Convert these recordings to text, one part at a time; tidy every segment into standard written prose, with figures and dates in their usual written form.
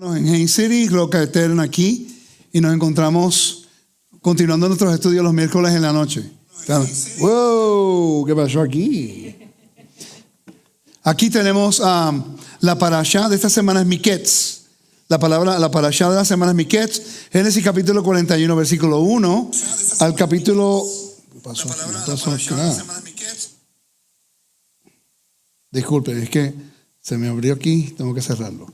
En Haines City, Roca Eterna aquí, y nos encontramos continuando nuestros estudios los miércoles en la noche. ¡Wow! ¿Qué pasó aquí? Aquí tenemos la parashá de esta semana es Miketz. La parashá de la semana es Miketz. Génesis capítulo 41, versículo 1 al capítulo... ¿Qué pasó? Disculpe, es que se me abrió aquí, tengo que cerrarlo.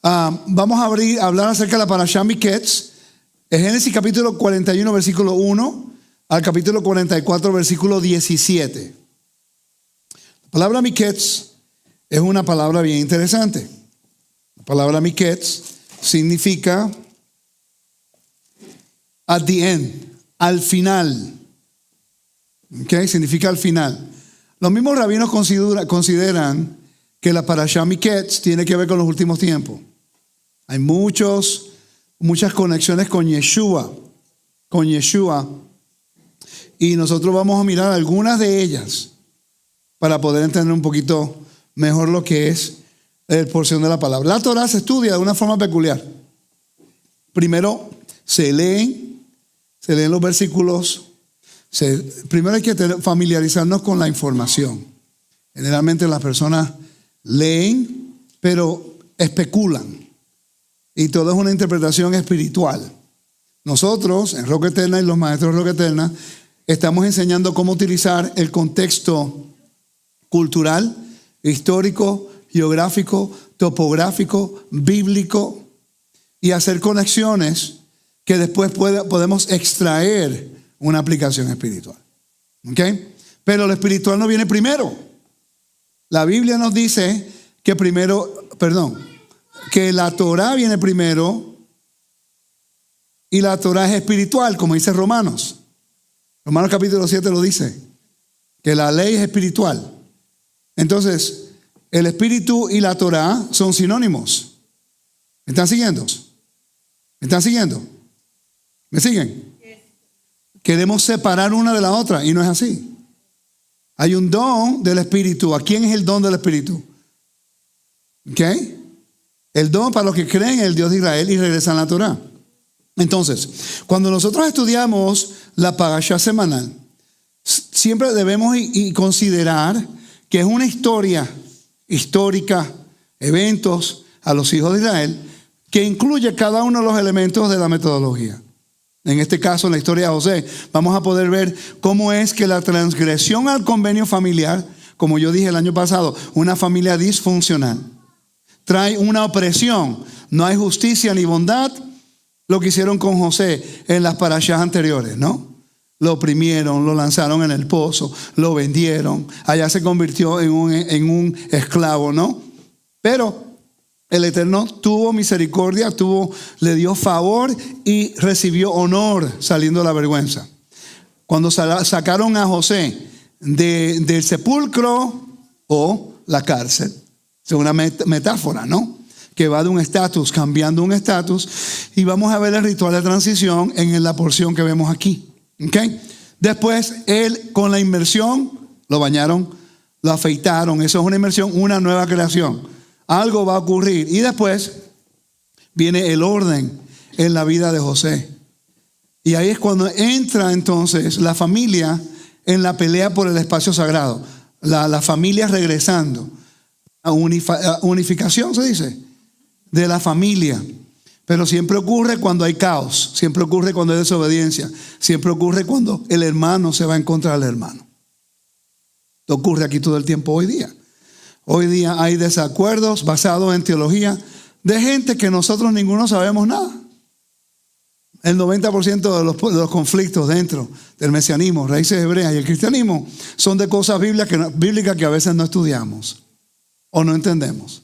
Vamos a hablar acerca de la parashá Miketz. En Génesis capítulo 41, versículo 1 al capítulo 44, versículo 17. La palabra Miketz es una palabra bien interesante. La palabra Miketz significa at the end, al final. ¿Okay? Significa al final. Los mismos rabinos consideran que la parashá Miketz tiene que ver con los últimos tiempos. Hay muchas conexiones con Yeshua. Y nosotros vamos a mirar algunas de ellas para poder entender un poquito mejor lo que es la porción de la palabra. La Torah se estudia de una forma peculiar. Primero se leen los versículos. Primero hay que familiarizarnos con la información. Generalmente las personas leen, pero especulan. Y todo es una interpretación espiritual. Nosotros, en Roca Eterna y los maestros de Roca Eterna, estamos enseñando cómo utilizar el contexto cultural, histórico, geográfico, topográfico, bíblico y hacer conexiones que después podemos extraer una aplicación espiritual. ¿Okay? Pero lo espiritual no viene primero. La Biblia nos dice que que la Torah viene primero y la Torah es espiritual, como dice Romanos. Romanos capítulo 7 lo dice, que la ley es espiritual. Entonces, el espíritu y la Torah son sinónimos. ¿Me están siguiendo? ¿Me siguen? Queremos separar una de la otra y no es así. Hay un don del espíritu. ¿A quién es el don del espíritu? ¿Ok? El don para los que creen en el Dios de Israel y regresan a la Torah. Entonces, cuando nosotros estudiamos la parashá semanal, siempre debemos considerar que es una historia histórica, eventos a los hijos de Israel, que incluye cada uno de los elementos de la metodología. En este caso, en la historia de José, vamos a poder ver cómo es que la transgresión al convenio familiar, como yo dije el año pasado, una familia disfuncional, trae una opresión. No hay justicia ni bondad. Lo que hicieron con José en las parashás anteriores, ¿no? Lo oprimieron, lo lanzaron en el pozo, lo vendieron. Allá se convirtió en un esclavo, ¿no? Pero el Eterno tuvo misericordia, le dio favor y recibió honor saliendo de la vergüenza. Cuando sacaron a José del sepulcro o la cárcel, es una metáfora, ¿no? Que va de un estatus, cambiando un estatus. Y vamos a ver el ritual de transición en la porción que vemos aquí. ¿Okay? Después, él con la inmersión, lo bañaron, lo afeitaron. Eso es una inmersión, una nueva creación. Algo va a ocurrir. Y después viene el orden en la vida de José. Y ahí es cuando entra entonces la familia en la pelea por el espacio sagrado. La familia regresando. Unificación se dice, de la familia. Pero siempre ocurre cuando hay caos, siempre ocurre cuando hay desobediencia, siempre ocurre cuando el hermano se va en contra del hermano. Esto ocurre aquí todo el tiempo hoy día. Hoy día hay desacuerdos basados en teología de gente que nosotros ninguno sabemos nada. El 90% de los conflictos dentro del mesianismo, raíces hebreas y el cristianismo son de cosas bíblicas que a veces no estudiamos o no entendemos.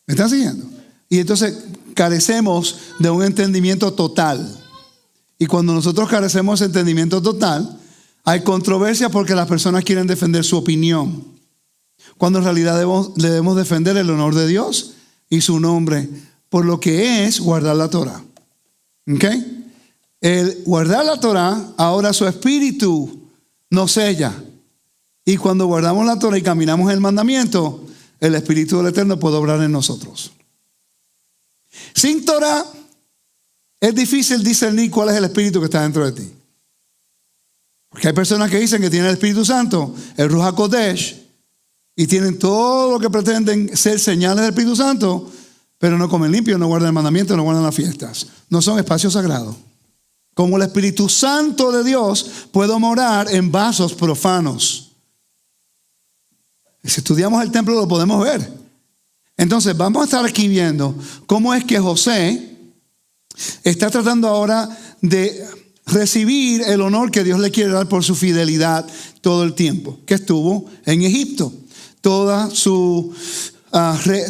¿Me están siguiendo? Y entonces carecemos de un entendimiento total. Y cuando nosotros carecemos de entendimiento total, hay controversia porque las personas quieren defender su opinión. Cuando en realidad debemos defender el honor de Dios y su nombre por lo que es guardar la Torah. ¿Ok? El guardar la Torah, ahora su espíritu nos sella. Y cuando guardamos la Torah y caminamos el mandamiento, el Espíritu del Eterno puede obrar en nosotros. Sin Torah es difícil discernir cuál es el espíritu que está dentro de ti. Porque hay personas que dicen que tienen el Espíritu Santo, el Ruach HaKodesh, y tienen todo lo que pretenden ser señales del Espíritu Santo, pero no comen limpio, no guardan el mandamiento, no guardan las fiestas. No son espacios sagrados. Como el Espíritu Santo de Dios, puedo morar en vasos profanos. Si estudiamos el templo lo podemos ver. Entonces vamos a estar aquí viendo cómo es que José está tratando ahora de recibir el honor que Dios le quiere dar por su fidelidad todo el tiempo que estuvo en Egipto. Todos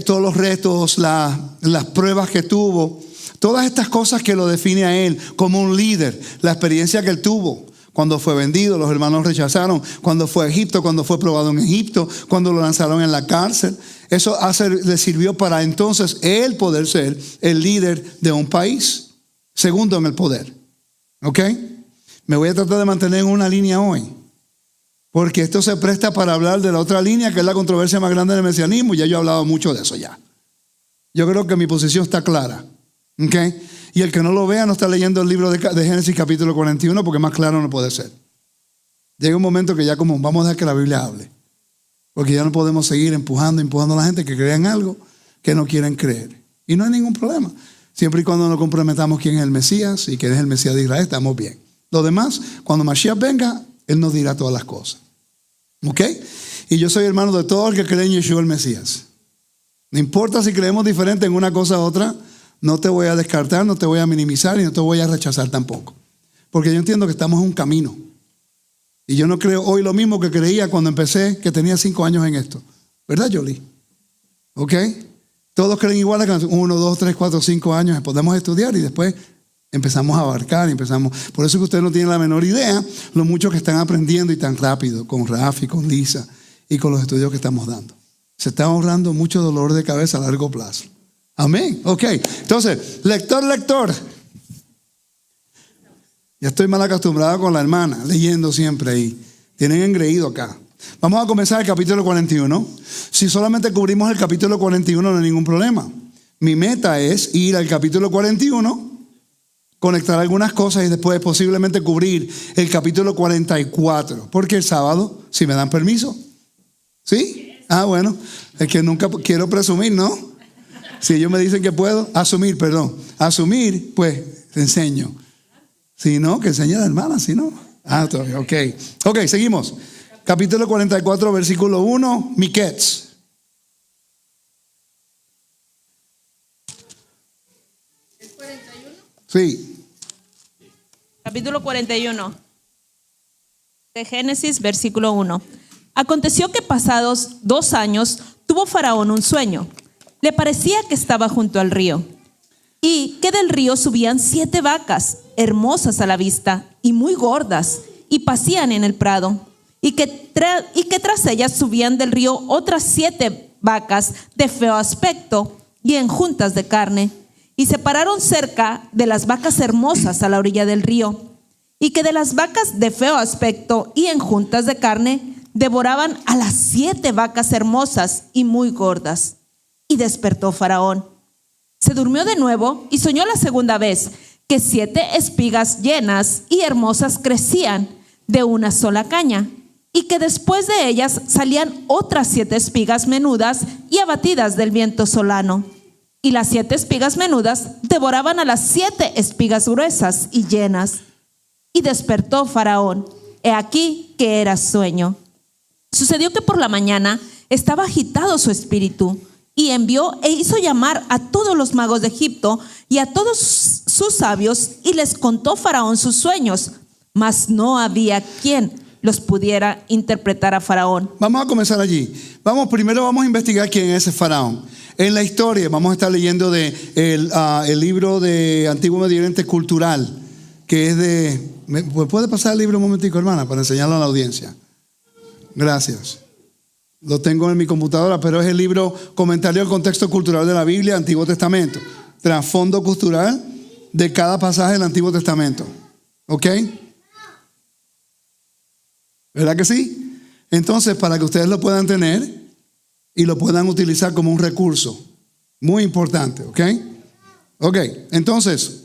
los retos, las pruebas que tuvo, todas estas cosas que lo define a él como un líder, la experiencia que él tuvo cuando fue vendido, los hermanos rechazaron, cuando fue a Egipto, cuando fue probado en Egipto, cuando lo lanzaron en la cárcel. Eso le sirvió para entonces él poder ser el líder de un país, segundo en el poder. ¿Ok? Me voy a tratar de mantener en una línea hoy, porque esto se presta para hablar de la otra línea, que es la controversia más grande del mesianismo. Ya yo he hablado mucho de eso ya. Yo creo que mi posición está clara. ¿Ok? Y el que no lo vea no está leyendo el libro de Génesis capítulo 41, porque más claro no puede ser. Llega un momento que ya como vamos a dejar que la Biblia hable, porque ya no podemos seguir empujando a la gente que crea en algo que no quieren creer. Y no hay ningún problema. Siempre y cuando nos comprometamos quién es el Mesías y quién es el Mesías de Israel, estamos bien. Lo demás, cuando Mashiach venga, Él nos dirá todas las cosas. ¿Ok? Y yo soy hermano de todo el que cree en Yeshua el Mesías. No importa si creemos diferente en una cosa u otra, no te voy a descartar, no te voy a minimizar y no te voy a rechazar tampoco. Porque yo entiendo que estamos en un camino. Y yo no creo hoy lo mismo que creía cuando empecé, que tenía 5 años en esto. ¿Verdad, Jolie? ¿Ok? Todos creen igual a 1, 2, 3, 4, 5 años. Podemos estudiar y después empezamos a abarcar. Por eso es que ustedes no tienen la menor idea lo mucho que están aprendiendo y tan rápido con Rafi, con Lisa y con los estudios que estamos dando. Se está ahorrando mucho dolor de cabeza a largo plazo. Amén. Ok. Entonces, lector. Ya estoy mal acostumbrado con la hermana, leyendo siempre ahí. Tienen engreído acá. Vamos a comenzar el capítulo 41. Si solamente cubrimos el capítulo 41 no hay ningún problema. Mi meta es ir al capítulo 41, conectar algunas cosas y después posiblemente cubrir el capítulo 44. Porque el sábado, si me dan permiso. ¿Sí? Ah, bueno. Es que nunca quiero presumir, ¿no? Si ellos me dicen que puedo, asumir, pues te enseño. Si no, que enseñe a la hermana, si no. Ah, ok. Ok, seguimos. Capítulo 44, versículo 1, Miquets. ¿Es 41? Sí. Capítulo 41 de Génesis, versículo 1. Aconteció que pasados 2 años tuvo Faraón un sueño. Le parecía que estaba junto al río y que del río subían 7 vacas, hermosas a la vista y muy gordas, y pacían en el prado, y que tras ellas subían del río otras 7 vacas de feo aspecto y enjuntas de carne, y se pararon cerca de las vacas hermosas a la orilla del río, y que de las vacas de feo aspecto y enjuntas de carne devoraban a las 7 vacas hermosas y muy gordas. Y despertó Faraón. Se durmió de nuevo y soñó la segunda vez que 7 espigas llenas y hermosas crecían de una sola caña, y que después de ellas salían otras 7 espigas menudas y abatidas del viento solano. Y las 7 espigas menudas devoraban a las 7 espigas gruesas y llenas. Y despertó Faraón. He aquí que era sueño. Sucedió que por la mañana estaba agitado su espíritu, y envió e hizo llamar a todos los magos de Egipto y a todos sus sabios, y les contó Faraón sus sueños, mas no había quien los pudiera interpretar a Faraón. Vamos a comenzar allí. Primero vamos a investigar quién es ese Faraón. En la historia vamos a estar leyendo el libro de Antiguo Medio Oriente Cultural, que es de... ¿Puede pasar el libro un momentico, hermana, para enseñarlo a la audiencia? Gracias. Lo tengo en mi computadora, pero es el libro Comentario al Contexto Cultural de la Biblia, Antiguo Testamento. Trasfondo cultural de cada pasaje del Antiguo Testamento. ¿Ok? ¿Verdad que sí? Entonces, para que ustedes lo puedan tener y lo puedan utilizar como un recurso. Muy importante, ¿ok? Ok, entonces,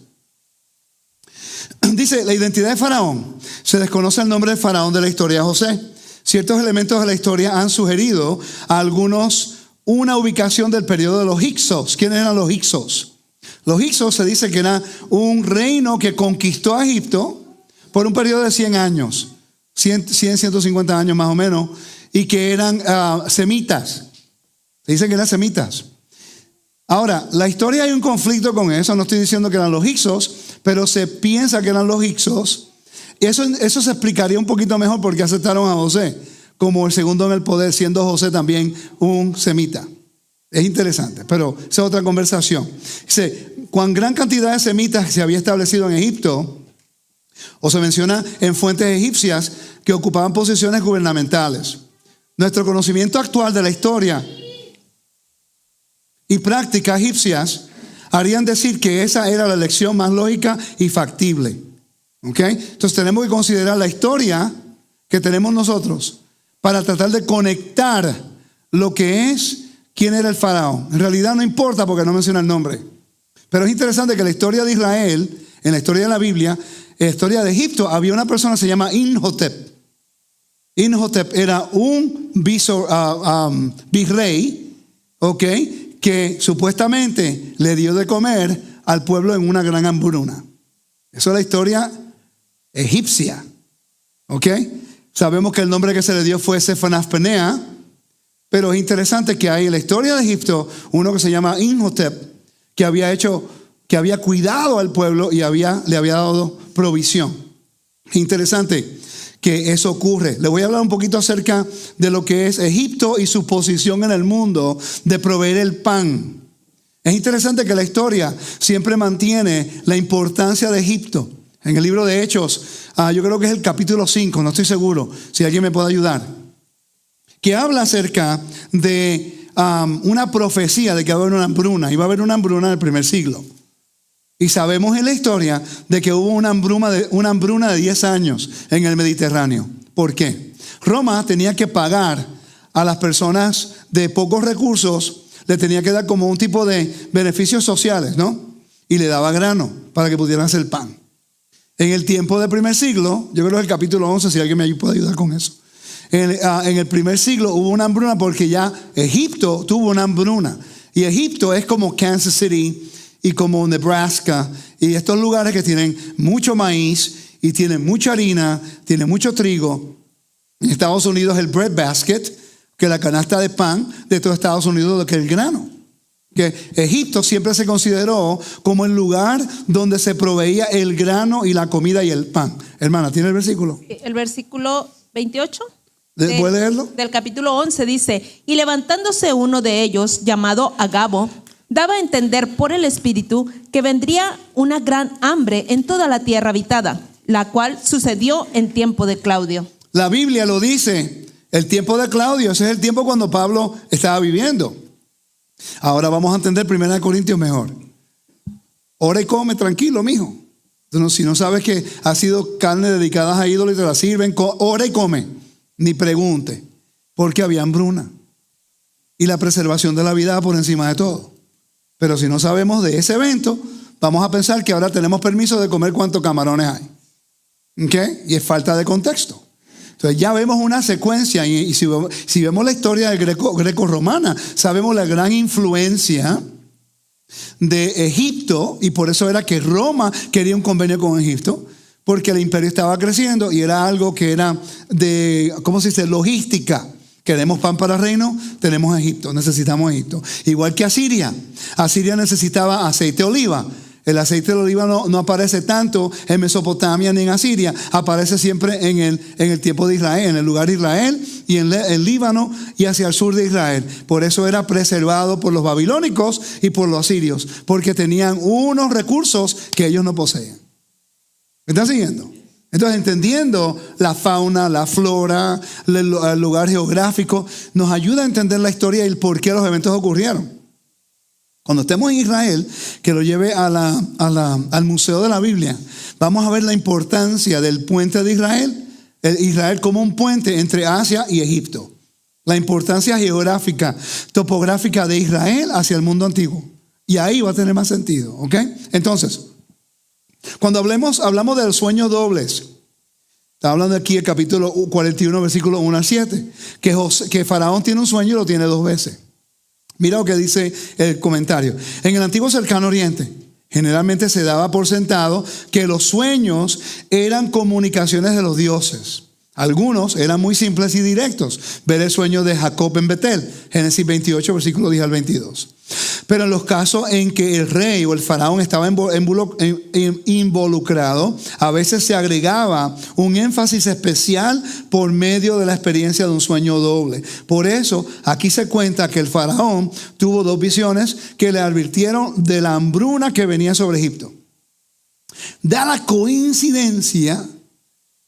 dice la identidad de Faraón. Se desconoce el nombre de Faraón de la historia de José. Ciertos elementos de la historia han sugerido a algunos una ubicación del periodo de los Hyksos. ¿Quiénes eran los Hyksos? Los Hyksos se dice que era un reino que conquistó a Egipto por un periodo de 100 años, 150 años más o menos, y que eran semitas. Se dice que eran semitas. Ahora, la historia hay un conflicto con eso. No estoy diciendo que eran los Hyksos, pero se piensa que eran los Hyksos. Eso se explicaría un poquito mejor porque aceptaron a José como el segundo en el poder, siendo José también un semita. Es interesante, pero esa es otra conversación. Dice, cuán gran cantidad de semitas se había establecido en Egipto, o se menciona en fuentes egipcias que ocupaban posiciones gubernamentales. Nuestro conocimiento actual de la historia y prácticas egipcias harían decir que esa era la elección más lógica y factible. ¿Ok? Entonces tenemos que considerar la historia que tenemos nosotros para tratar de conectar lo que es quién era el faraón. En realidad no importa porque no menciona el nombre. Pero es interesante que la historia de Israel, en la historia de la Biblia, en la historia de Egipto, había una persona que se llama Imhotep. Imhotep era un virrey, ¿ok?, que supuestamente le dio de comer al pueblo en una gran hambruna. Eso es la historia egipcia. ¿Ok? Sabemos que el nombre que se le dio fue Sefanás-Penea, pero es interesante que hay en la historia de Egipto uno que se llama Imhotep, que había cuidado al pueblo y le había dado provisión. Interesante que eso ocurre. Le voy a hablar un poquito acerca de lo que es Egipto y su posición en el mundo de proveer el pan. Es interesante que la historia siempre mantiene la importancia de Egipto. En el libro de Hechos, yo creo que es el capítulo 5, no estoy seguro, si alguien me puede ayudar, que habla acerca de una profecía de que va a haber una hambruna. Iba a haber una hambruna en el primer siglo. Y sabemos en la historia de que hubo una hambruna de 10 años en el Mediterráneo. ¿Por qué? Roma tenía que pagar a las personas de pocos recursos, le tenía que dar como un tipo de beneficios sociales, ¿no? Y le daba grano para que pudieran hacer pan. En el tiempo del primer siglo, yo creo que el capítulo 11, si alguien me puede ayudar con eso. En el primer siglo hubo una hambruna porque ya Egipto tuvo una hambruna. Y Egipto es como Kansas City y como Nebraska y estos lugares que tienen mucho maíz y tienen mucha harina, tienen mucho trigo. En Estados Unidos el bread basket, que es la canasta de pan de todo Estados Unidos, lo que es el grano. Que Egipto siempre se consideró como el lugar donde se proveía el grano y la comida y el pan. Hermana, ¿tiene el versículo? El versículo 28. ¿Puede leerlo? Del capítulo 11 dice, y levantándose uno de ellos, llamado Agabo, daba a entender por el Espíritu que vendría una gran hambre en toda la tierra habitada, la cual sucedió en tiempo de Claudio. La Biblia lo dice, el tiempo de Claudio, ese es el tiempo cuando Pablo estaba viviendo. Ahora vamos a entender 1 Corintios mejor. Ora y come tranquilo, mijo. Entonces, si no sabes que ha sido carne dedicada a ídolos y te la sirven, ora y come. Ni pregunte, porque había hambruna. Y la preservación de la vida por encima de todo. Pero si no sabemos de ese evento, vamos a pensar que ahora tenemos permiso de comer cuántos camarones hay. ¿Ok? Y es falta de contexto. Entonces ya vemos una secuencia y si vemos la historia del greco-romana, sabemos la gran influencia de Egipto y por eso era que Roma quería un convenio con Egipto, porque el imperio estaba creciendo y era algo que era de, ¿cómo se dice? Logística. Queremos pan para el reino, tenemos Egipto, necesitamos Egipto. Igual que Asiria. Asiria necesitaba aceite de oliva. El aceite de oliva no aparece tanto en Mesopotamia ni en Asiria. Aparece siempre en el tiempo de Israel, en el lugar de Israel y en el Líbano y hacia el sur de Israel. Por eso era preservado por los babilónicos y por los asirios, porque tenían unos recursos que ellos no poseían. ¿Me están siguiendo? Entonces, entendiendo la fauna, la flora, el lugar geográfico, nos ayuda a entender la historia y el por qué los eventos ocurrieron. Cuando estemos en Israel, que lo lleve al Museo de la Biblia, vamos a ver la importancia del puente de Israel, Israel como un puente entre Asia y Egipto. La importancia geográfica, topográfica de Israel hacia el mundo antiguo. Y ahí va a tener más sentido, ¿ok? Entonces, cuando hablamos de los sueños dobles, está hablando aquí el capítulo 41, versículos 1 al 7, que Faraón tiene un sueño y lo tiene 2 veces. Mira lo que dice el comentario. En el antiguo cercano oriente, generalmente se daba por sentado que los sueños eran comunicaciones de los dioses. Algunos eran muy simples y directos. Ver el sueño de Jacob en Betel, Génesis 28, versículo 10 al 22. Pero en los casos en que el rey o el faraón estaba involucrado, a veces se agregaba un énfasis especial por medio de la experiencia de un sueño doble. Por eso aquí se cuenta que el faraón tuvo 2 visiones que le advirtieron de la hambruna que venía sobre Egipto. Da la coincidencia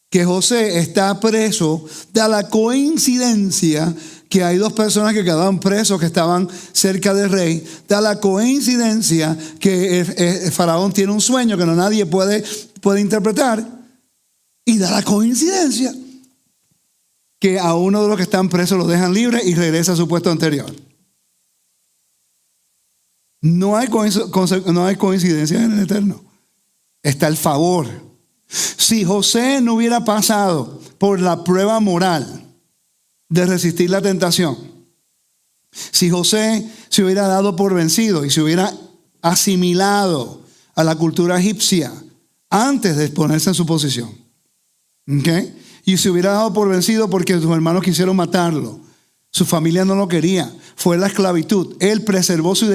que José está preso, da la coincidencia que hay 2 personas que quedaban presos que estaban cerca del rey, da la coincidencia que el faraón tiene un sueño que no nadie puede interpretar, y da la coincidencia que a uno de los que están presos lo dejan libre y regresa a su puesto anterior. No hay coincidencia en el Eterno. Está el favor. Si José no hubiera pasado por la prueba moral de resistir la tentación, si José se hubiera dado por vencido y se hubiera asimilado a la cultura egipcia antes de ponerse en su posición, ¿okay? Y se hubiera dado por vencido porque sus hermanos quisieron matarlo, su familia no lo quería, fue la esclavitud, él preservó su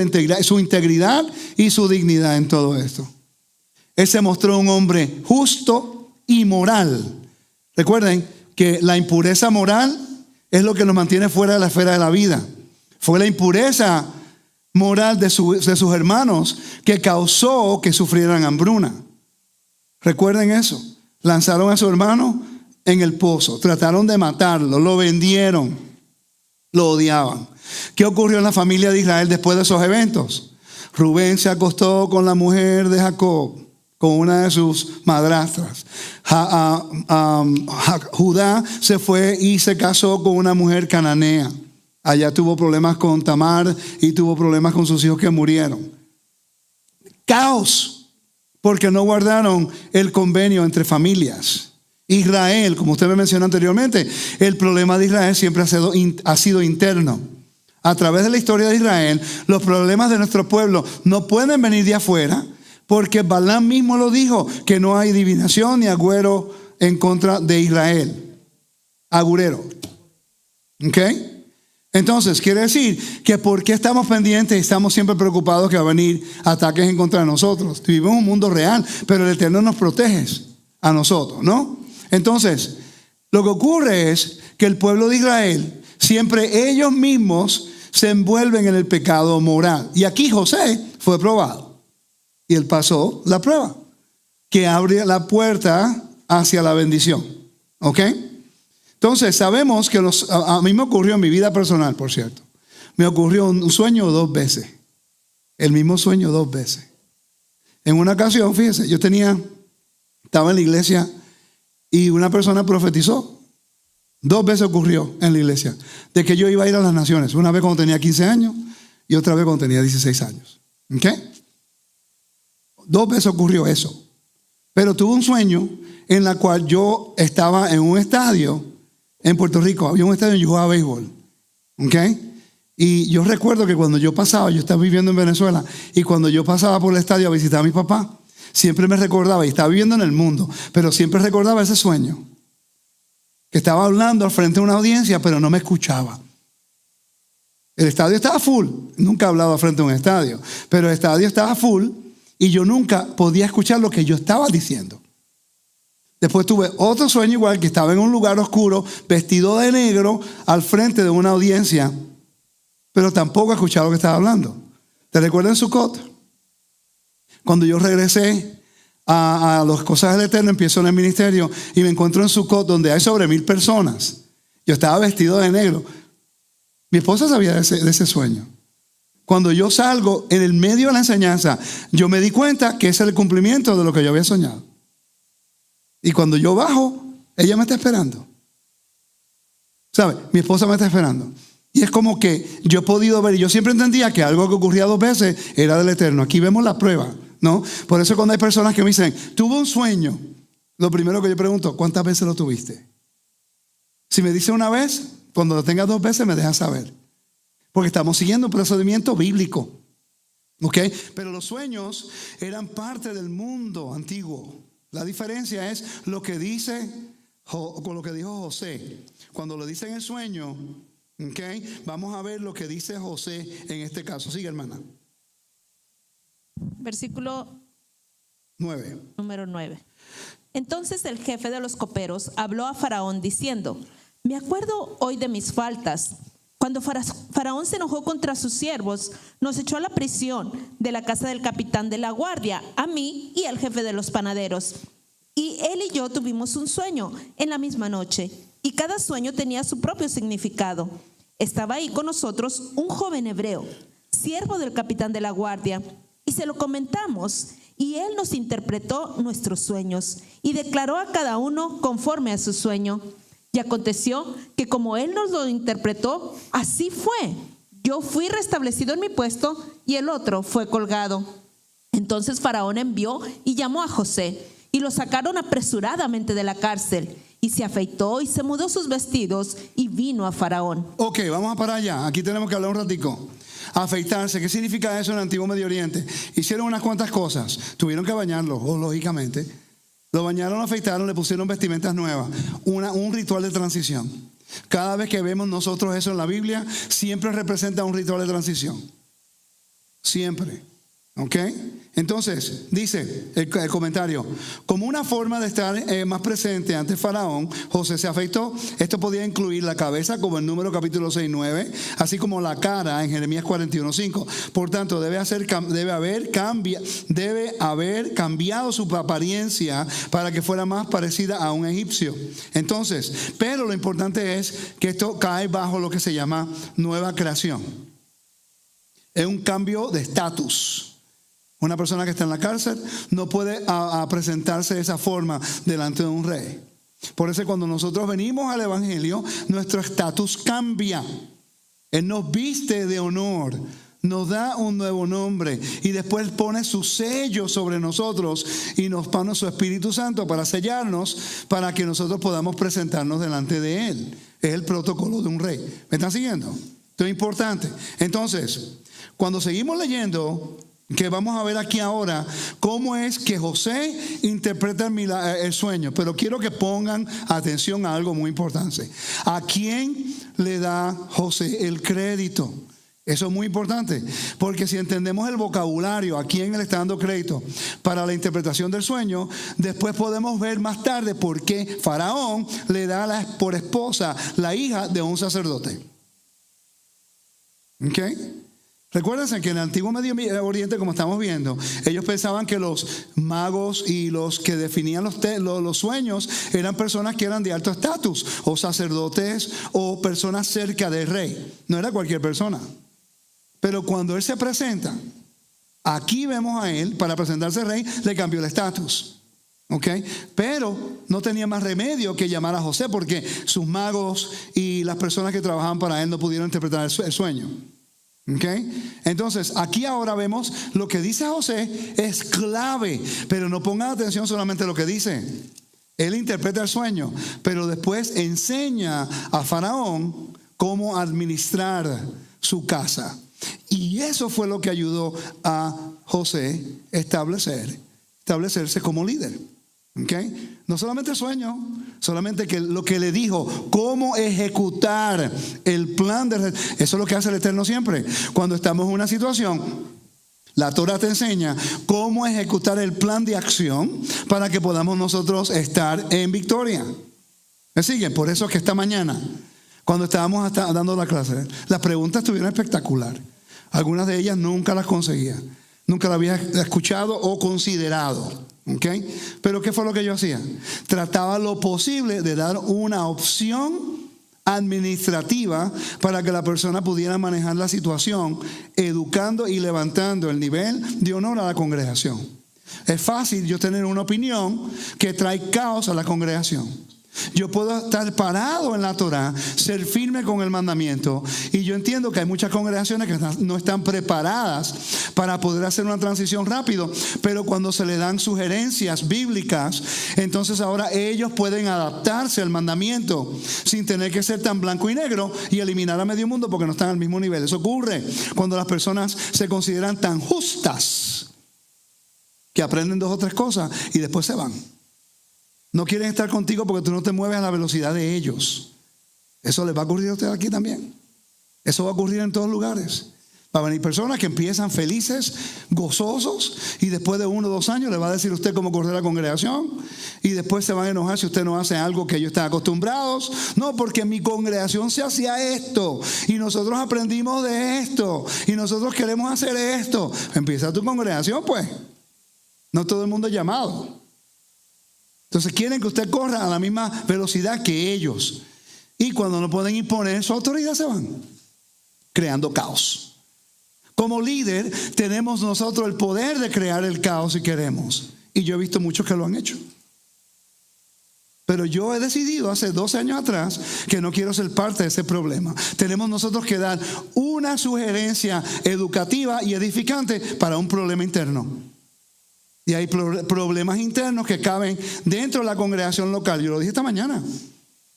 integridad y su dignidad en todo esto. Él se mostró un hombre justo y moral. Recuerden que la impureza moral es lo que nos mantiene fuera de la esfera de la vida. Fue la impureza moral de sus hermanos que causó que sufrieran hambruna. Recuerden eso. Lanzaron a su hermano en el pozo. Trataron de matarlo. Lo vendieron. Lo odiaban. ¿Qué ocurrió en la familia de Israel después de esos eventos? Rubén se acostó con la mujer de Jacob, con una de sus madrastras. Judá se fue y se casó con una mujer cananea. Allá tuvo problemas con Tamar y tuvo problemas con sus hijos que murieron. Caos, porque no guardaron el convenio entre familias. Israel, como usted me mencionó anteriormente, el problema de Israel siempre ha sido interno. A través de la historia de Israel, los problemas de nuestro pueblo no pueden venir de afuera, porque Balaam mismo lo dijo, que no hay adivinación ni agüero en contra de Israel. Agurero. ¿Ok? Entonces, quiere decir que ¿por qué estamos pendientes y estamos siempre preocupados que va a venir ataques en contra de nosotros? Vivimos en un mundo real, pero el Eterno nos protege a nosotros, ¿no? Entonces, lo que ocurre es que el pueblo de Israel, siempre ellos mismos se envuelven en el pecado moral. Y aquí José fue probado. Y él pasó la prueba, que abre la puerta hacia la bendición. ¿Ok? Entonces sabemos que a mí me ocurrió en mi vida personal, por cierto. Me ocurrió un sueño 2 veces. El mismo sueño 2 veces. En una ocasión, fíjese, estaba en la iglesia y una persona profetizó. 2 veces ocurrió en la iglesia de que yo iba a ir a las naciones. Una vez cuando tenía 15 años y otra vez cuando tenía 16 años. ¿Ok? 2 veces ocurrió eso. Pero tuve un sueño en la cual yo estaba en un estadio en Puerto Rico. Había un estadio y yo jugaba béisbol. ¿Ok? Y yo recuerdo que cuando yo pasaba, yo estaba viviendo en Venezuela, y cuando yo pasaba por el estadio a visitar a mi papá, siempre me recordaba, y estaba viviendo en el mundo, pero siempre recordaba ese sueño. Que estaba hablando al frente de una audiencia, pero no me escuchaba. El estadio estaba full. Nunca he hablado al frente de un estadio, pero el estadio estaba full. Y yo nunca podía escuchar lo que yo estaba diciendo. Después tuve otro sueño igual, que estaba en un lugar oscuro, vestido de negro, al frente de una audiencia, pero tampoco escuchaba lo que estaba hablando. ¿Te recuerdas en Sukkot? Cuando yo regresé a las cosas del Eterno, empiezo en el ministerio y me encuentro en Sukkot, donde hay sobre 1000 personas. Yo estaba vestido de negro. Mi esposa sabía de ese sueño. Cuando yo salgo en el medio de la enseñanza, yo me di cuenta que ese es el cumplimiento de lo que yo había soñado. Y cuando yo bajo, ella me está esperando. ¿Sabe? Mi esposa me está esperando. Y es como que yo he podido ver, y yo siempre entendía que algo que ocurría 2 veces era del Eterno. Aquí vemos la prueba, ¿no? Por eso cuando hay personas que me dicen, tuve un sueño, lo primero que yo pregunto, ¿cuántas veces lo tuviste? Si me dice una vez, cuando lo tenga 2 veces me deja saber. Porque estamos siguiendo un procedimiento bíblico. ¿Ok? Pero los sueños eran parte del mundo antiguo. La diferencia es lo que dice, con lo que dijo José. Cuando lo dice en el sueño, ¿ok? Vamos a ver lo que dice José en este caso. Sigue, hermana. Versículo 9. número 9. Entonces el jefe de los coperos habló a Faraón diciendo, me acuerdo hoy de mis faltas. Cuando Faraón se enojó contra sus siervos, nos echó a la prisión de la casa del capitán de la guardia, a mí y al jefe de los panaderos. Y él y yo tuvimos un sueño en la misma noche, y cada sueño tenía su propio significado. Estaba ahí con nosotros un joven hebreo, siervo del capitán de la guardia, y se lo comentamos, y él nos interpretó nuestros sueños, y declaró a cada uno conforme a su sueño. Y aconteció que como él nos lo interpretó, así fue. Yo fui restablecido en mi puesto y el otro fue colgado. Entonces Faraón envió y llamó a José y lo sacaron apresuradamente de la cárcel. Y se afeitó y se mudó sus vestidos y vino a Faraón. Ok, vamos a parar allá. Aquí tenemos que hablar un ratico. Afeitarse, ¿qué significa eso en el antiguo Medio Oriente? Hicieron unas cuantas cosas. Tuvieron que bañarlo, lógicamente. Lo bañaron, lo afeitaron, le pusieron vestimentas nuevas. Un ritual de transición. Cada vez que vemos nosotros eso en la Biblia, siempre representa un ritual de transición. Siempre. ¿Ok? Entonces, dice el comentario, como una forma de estar más presente ante Faraón, José se afeitó. Esto podía incluir la cabeza, como en Números capítulo 6, 9, así como la cara en Jeremías 41, 5. Por tanto, debe haber cambiado su apariencia para que fuera más parecida a un egipcio. Entonces, pero lo importante es que esto cae bajo lo que se llama nueva creación. Es un cambio de estatus. Una persona que está en la cárcel no puede presentarse de esa forma delante de un rey. Por eso cuando nosotros venimos al evangelio, nuestro estatus cambia. Él nos viste de honor, nos da un nuevo nombre y después pone su sello sobre nosotros y nos pone su Espíritu Santo para sellarnos, para que nosotros podamos presentarnos delante de Él. Es el protocolo de un rey. ¿Me están siguiendo? Esto es importante. Entonces, cuando seguimos leyendo, que vamos a ver aquí ahora cómo es que José interpreta el sueño. Pero quiero que pongan atención a algo muy importante. ¿A quién le da José el crédito? Eso es muy importante, porque si entendemos el vocabulario, a quién le está dando crédito para la interpretación del sueño, después podemos ver más tarde por qué Faraón le da por esposa la hija de un sacerdote. ¿Ok? Recuérdense que en el antiguo Medio Oriente, como estamos viendo, ellos pensaban que los magos y los que definían los sueños eran personas que eran de alto estatus, o sacerdotes, o personas cerca del rey. No era cualquier persona. Pero cuando él se presenta, aquí vemos a él, para presentarse rey, le cambió el estatus. ¿Ok? Pero no tenía más remedio que llamar a José, porque sus magos y las personas que trabajaban para él no pudieron interpretar el sueño. Okay. Entonces aquí ahora vemos lo que dice José es clave, pero no pongan atención solamente a lo que dice. Él interpreta el sueño, pero después enseña a Faraón cómo administrar su casa. Y eso fue lo que ayudó a José a establecerse como líder. Okay. No solamente el sueño, solamente que lo que le dijo, cómo ejecutar el plan eso es lo que hace el Eterno siempre. Cuando estamos en una situación, la Torah te enseña cómo ejecutar el plan de acción para que podamos nosotros estar en victoria. ¿Me siguen? Por eso es que esta mañana, cuando estábamos dando la clase, las preguntas estuvieron espectacular. Algunas de ellas nunca las conseguía, nunca las había escuchado o considerado. Okay. Pero ¿qué fue lo que yo hacía? Trataba lo posible de dar una opción administrativa para que la persona pudiera manejar la situación, educando y levantando el nivel de honor a la congregación. Es fácil yo tener una opinión que trae caos a la congregación. Yo puedo estar parado en la Torá, ser firme con el mandamiento. Y yo entiendo que hay muchas congregaciones que no están preparadas para poder hacer una transición rápido. Pero cuando se le dan sugerencias bíblicas, entonces ahora ellos pueden adaptarse al mandamiento sin tener que ser tan blanco y negro y eliminar a medio mundo porque no están al mismo nivel. Eso ocurre cuando las personas se consideran tan justas que aprenden 2 o 3 cosas y después se van. No quieren estar contigo porque tú no te mueves a la velocidad de ellos. Eso les va a ocurrir a ustedes aquí también. Eso va a ocurrir en todos lugares. Va a venir personas que empiezan felices, gozosos, y después de 1 o 2 años le va a decir usted cómo correr la congregación, y después se van a enojar si usted no hace algo que ellos están acostumbrados. No, porque en mi congregación se hacía esto, y nosotros aprendimos de esto, y nosotros queremos hacer esto. Empieza tu congregación, pues. No todo el mundo es llamado. Entonces quieren que usted corra a la misma velocidad que ellos. Y cuando no pueden imponer su autoridad se van, creando caos. Como líder tenemos nosotros el poder de crear el caos si queremos. Y yo he visto muchos que lo han hecho. Pero yo he decidido hace 12 años atrás que no quiero ser parte de ese problema. Tenemos nosotros que dar una sugerencia educativa y edificante para un problema interno. Y hay problemas internos que caben dentro de la congregación local. Yo lo dije esta mañana.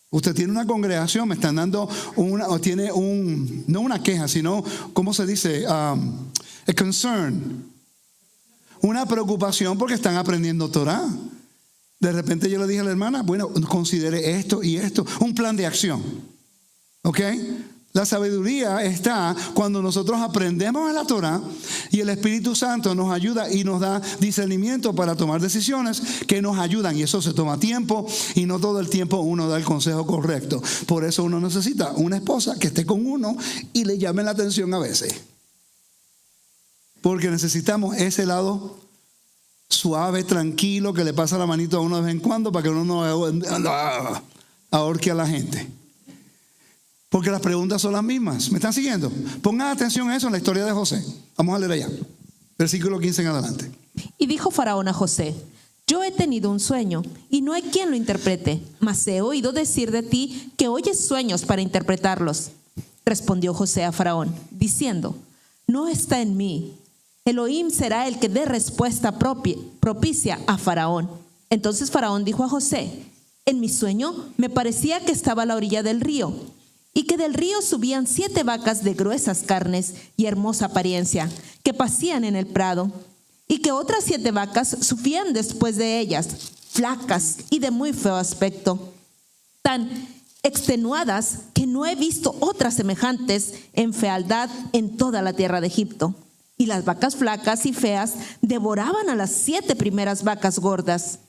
Usted tiene una congregación, me están dando no una queja, sino, ¿cómo se dice? A concern. Una preocupación porque están aprendiendo Torah. De repente yo le dije a la hermana, bueno, considere esto y esto. Un plan de acción. ¿Ok? La sabiduría está cuando nosotros aprendemos a la Torah y el Espíritu Santo nos ayuda y nos da discernimiento para tomar decisiones que nos ayudan. Y eso se toma tiempo y no todo el tiempo uno da el consejo correcto. Por eso uno necesita una esposa que esté con uno y le llame la atención a veces. Porque necesitamos ese lado suave, tranquilo, que le pasa la manito a uno de vez en cuando para que uno no ahorque a la gente. Porque las preguntas son las mismas. ¿Me están siguiendo? Pongan atención a eso en la historia de José. Vamos a leer allá. Versículo 15 en adelante. Y dijo Faraón a José: yo he tenido un sueño y no hay quien lo interprete, mas he oído decir de ti que oyes sueños para interpretarlos. Respondió José a Faraón, diciendo: no está en mí. Elohim será el que dé respuesta propicia a Faraón. Entonces Faraón dijo a José: en mi sueño me parecía que estaba a la orilla del río, y que del río subían 7 vacas de gruesas carnes y hermosa apariencia, que pasían en el prado, y que otras 7 vacas subían después de ellas, flacas y de muy feo aspecto, tan extenuadas que no he visto otras semejantes en fealdad en toda la tierra de Egipto. Y las vacas flacas y feas devoraban a las 7 primeras vacas gordas.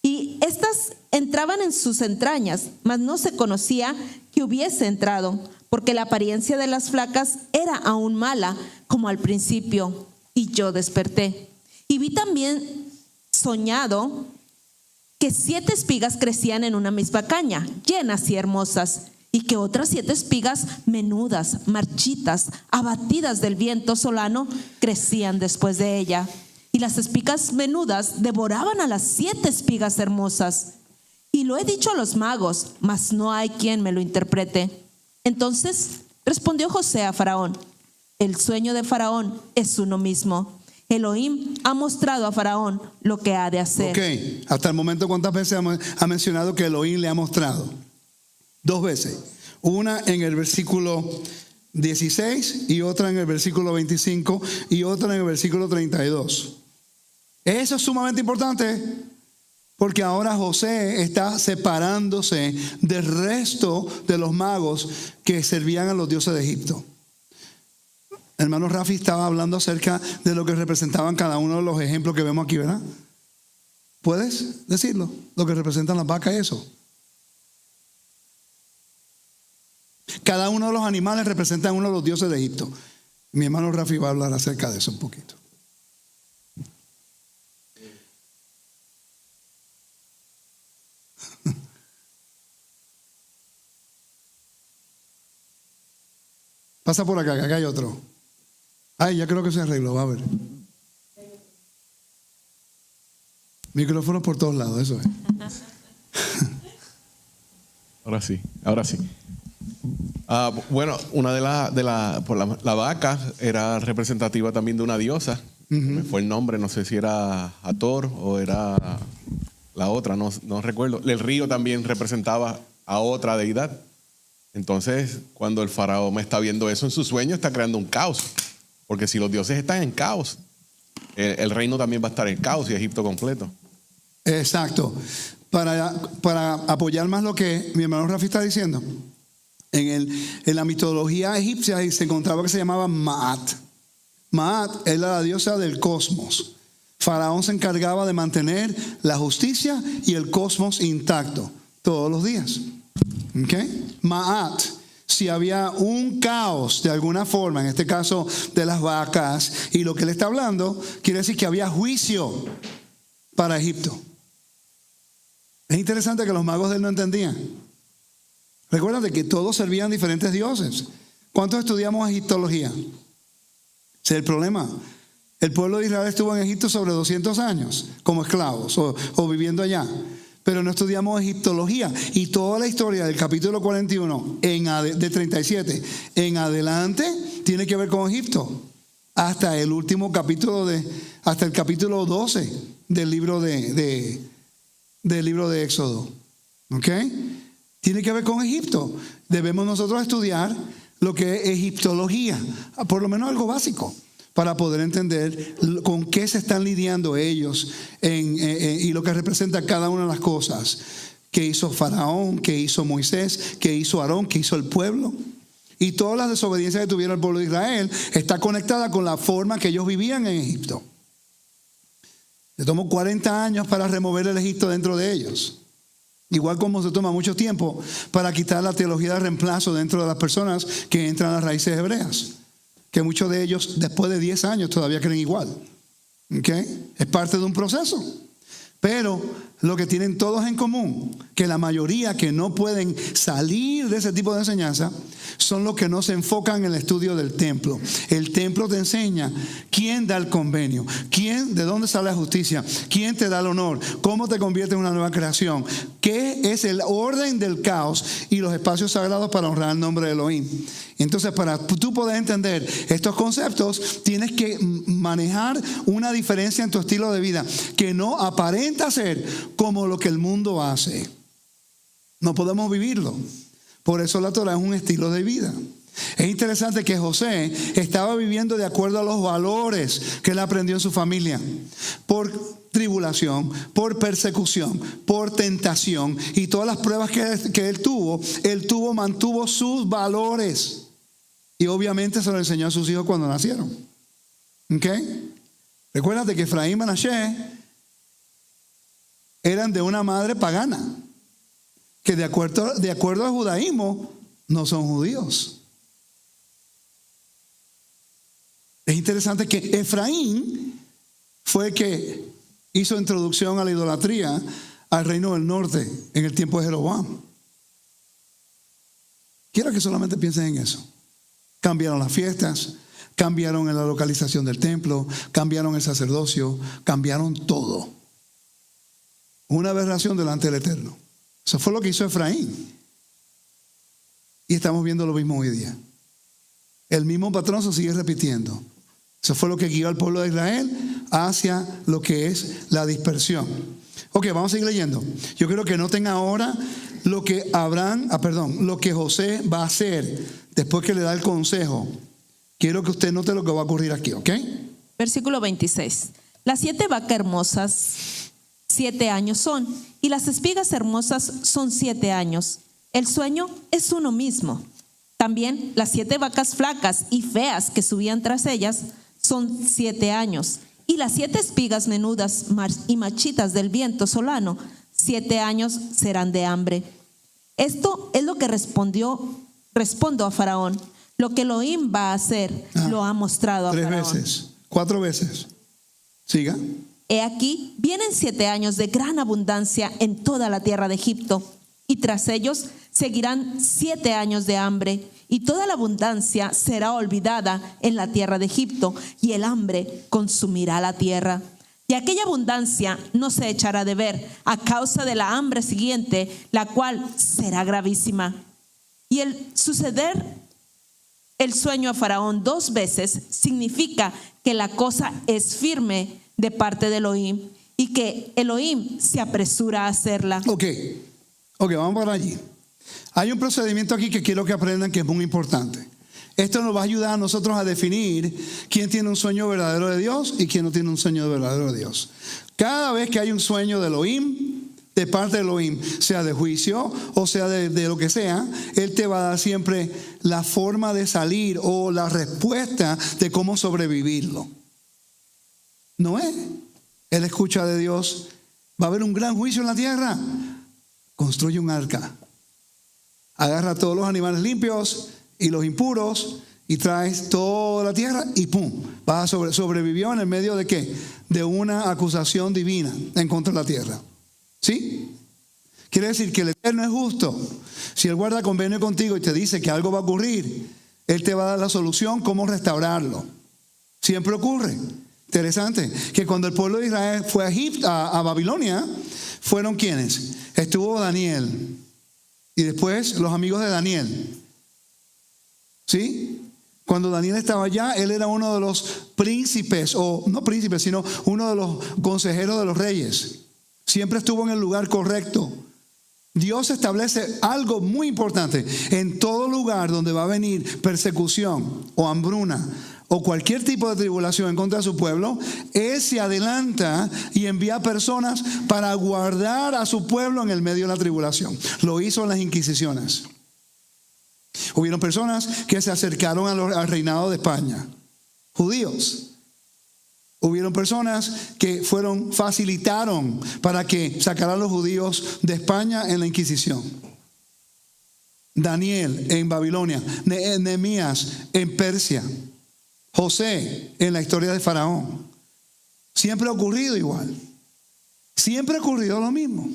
Y estas entraban en sus entrañas, mas no se conocía que hubiese entrado, porque la apariencia de las flacas era aún mala, como al principio. Y yo desperté. Y vi también soñado que 7 espigas crecían en una misma caña, llenas y hermosas, y que otras 7 espigas menudas, marchitas, abatidas del viento solano, crecían después de ella. Y las espigas menudas devoraban a las 7 espigas hermosas. Y lo he dicho a los magos, mas no hay quien me lo interprete. Entonces respondió José a Faraón: el sueño de Faraón es uno mismo. Elohim ha mostrado a Faraón lo que ha de hacer. Ok, hasta el momento, ¿cuántas veces ha mencionado que Elohim le ha mostrado? 2 veces. Una en el versículo 16 y otra en el versículo 25 y otra en el versículo 32. Eso es sumamente importante porque ahora José está separándose del resto de los magos que servían a los dioses de Egipto. Hermano Rafi estaba hablando acerca de lo que representaban cada uno de los ejemplos que vemos aquí, ¿verdad? ¿Puedes decirlo? Lo que representan las vacas y eso. Cada uno de los animales representa a uno de los dioses de Egipto. Mi hermano Rafi va a hablar acerca de eso un poquito. Pasa por acá, que acá hay otro. Ay, ya creo que se arregló, va a ver. Micrófonos por todos lados, eso es. Ahora sí, ahora sí. Bueno, una la vaca era representativa también de una diosa. Me fue el nombre, no sé si era Hathor o era la otra, no recuerdo. El río también representaba a otra deidad. Entonces, cuando el faraón está viendo eso en su sueño, está creando un caos. Porque si los dioses están en caos, el reino también va a estar en caos y Egipto completo. Exacto. Para apoyar más lo que mi hermano Rafi está diciendo, en la mitología egipcia se encontraba que se llamaba Maat. Maat era la diosa del cosmos. Faraón se encargaba de mantener la justicia y el cosmos intacto todos los días. ¿Okay? Maat. Si había un caos de alguna forma, en este caso de las vacas, y lo que él está hablando, quiere decir que había juicio para Egipto. Es interesante que los magos de él no entendían. Recuérdate que todos servían diferentes dioses. ¿Cuántos estudiamos egiptología? Ese es el problema. El pueblo de Israel estuvo en Egipto sobre 200 años como esclavos o viviendo allá. Pero no estudiamos egiptología. Y toda la historia del capítulo 41 de 37 en adelante tiene que ver con Egipto. Hasta el último capítulo hasta el capítulo 12 del libro del libro de Éxodo. ¿Ok? Tiene que ver con Egipto. Debemos nosotros estudiar lo que es egiptología, por lo menos algo básico, para poder entender con qué se están lidiando ellos y lo que representa cada una de las cosas que hizo Faraón, que hizo Moisés, que hizo Aarón, que hizo el pueblo. Y todas las desobediencias que tuvieron el pueblo de Israel está conectada con la forma que ellos vivían en Egipto. Le tomó 40 años para remover el Egipto dentro de ellos. Igual como se toma mucho tiempo para quitar la teología de reemplazo dentro de las personas que entran a las raíces hebreas. Que muchos de ellos después de 10 años todavía creen igual. ¿Okay? Es parte de un proceso. Pero lo que tienen todos en común, que la mayoría que no pueden salir de ese tipo de enseñanza, son los que no se enfocan en el estudio del templo. El templo te enseña quién da el convenio, de dónde sale la justicia, quién te da el honor, cómo te convierte en una nueva creación, qué es el orden del caos y los espacios sagrados para honrar el nombre de Elohim. Entonces, para tú poder entender estos conceptos, tienes que manejar una diferencia en tu estilo de vida que no aparenta ser como lo que el mundo hace. No podemos vivirlo. Por eso la Torah es un estilo de vida. Es interesante que José estaba viviendo de acuerdo a los valores que él aprendió en su familia. Por tribulación, por persecución, por tentación y todas las pruebas que él mantuvo sus valores. Y obviamente se lo enseñó a sus hijos cuando nacieron. ¿Ok? Recuérdate que Efraín y Manashe eran de una madre pagana, que de acuerdo al judaísmo no son judíos. Es interesante que Efraín fue el que hizo introducción a la idolatría al reino del norte en el tiempo de Jeroboam. Quiero que solamente piensen en eso. Cambiaron las fiestas, cambiaron la localización del templo, cambiaron el sacerdocio, cambiaron todo. Una aberración delante del Eterno. Eso fue lo que hizo Efraín. Y estamos viendo lo mismo hoy día. El mismo patrón se sigue repitiendo. Eso fue lo que guió al pueblo de Israel hacia lo que es la dispersión. Ok, vamos a seguir leyendo. Yo quiero que noten ahora lo que lo que José va a hacer después que le da el consejo. Quiero que usted note lo que va a ocurrir aquí, ¿ok? Versículo 26. Las 7 vacas hermosas 7 años son, y las espigas hermosas son 7 años. El sueño es uno mismo. También las 7 vacas flacas y feas que subían tras ellas son 7 años. Y las 7 espigas menudas y marchitas del viento solano, 7 años serán de hambre. Esto es lo que respondo a Faraón. Lo que Elohim va a hacer, lo ha mostrado a 3 Faraón. veces, 4 veces. Siga. He aquí, vienen 7 años de gran abundancia en toda la tierra de Egipto, y tras ellos seguirán 7 años de hambre, y toda la abundancia será olvidada en la tierra de Egipto, y el hambre consumirá la tierra. y aquella abundancia no se echará de ver a causa de la hambre siguiente, la cual será gravísima. Y el suceder el sueño a Faraón 2 veces significa que la cosa es firme de parte de Elohim y que Elohim se apresura a hacerla. Ok, vamos para allí. Hay un procedimiento aquí que quiero que aprendan que es muy importante. Esto nos va a ayudar a nosotros a definir quién tiene un sueño verdadero de Dios y quién no tiene un sueño verdadero de Dios. Cada vez que hay un sueño de Elohim, de parte de Elohim, sea de juicio o sea de lo que sea, Él te va a dar siempre la forma de salir o la respuesta de cómo sobrevivirlo. Noé, él escucha de Dios, va a haber un gran juicio en la tierra. Construye un arca. Agarra a todos los animales limpios y los impuros y traes toda la tierra y ¡pum! Sobrevivió en el medio de ¿qué? De una acusación divina en contra de la tierra. ¿Sí? Quiere decir que el Eterno es justo. Si Él guarda convenio contigo y te dice que algo va a ocurrir, Él te va a dar la solución cómo restaurarlo. Siempre ocurre. Interesante que cuando el pueblo de Israel fue a Egipto, a Babilonia, fueron ¿quiénes? Estuvo Daniel y después los amigos de Daniel. ¿Sí? Cuando Daniel estaba allá, él era uno de los príncipes, o no príncipes, sino uno de los consejeros de los reyes. Siempre estuvo en el lugar correcto. Dios establece algo muy importante. En todo lugar donde va a venir persecución o hambruna o cualquier tipo de tribulación en contra de su pueblo, Él se adelanta y envía personas para guardar a su pueblo en el medio de la tribulación. Lo hizo en las Inquisiciones. Hubieron personas que se acercaron al reinado de España, judíos. Hubieron personas que facilitaron para que sacaran a los judíos de España en la Inquisición. Daniel en Babilonia, Nehemías en Persia, José en la historia de Faraón. Siempre ha ocurrido igual. Siempre ha ocurrido lo mismo.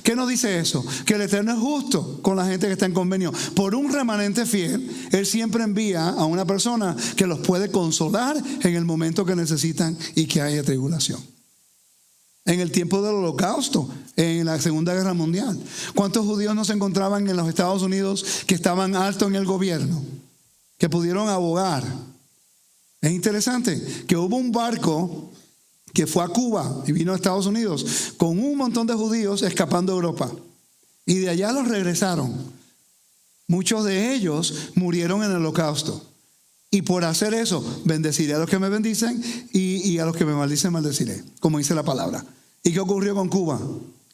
¿Qué nos dice eso? Que el Eterno es justo con la gente que está en convenio. Por un remanente fiel, Él siempre envía a una persona que los puede consolar en el momento que necesitan y que haya tribulación. En el tiempo del Holocausto, en la Segunda Guerra Mundial, ¿cuántos judíos no se encontraban en los Estados Unidos que estaban altos en el gobierno? Que pudieron abogar. Es interesante que hubo un barco que fue a Cuba y vino a Estados Unidos con un montón de judíos escapando de Europa. Y de allá los regresaron. Muchos de ellos murieron en el Holocausto. Y por hacer eso, bendeciré a los que me bendicen y a los que me maldicen, maldeciré. Como dice la palabra. ¿Y qué ocurrió con Cuba?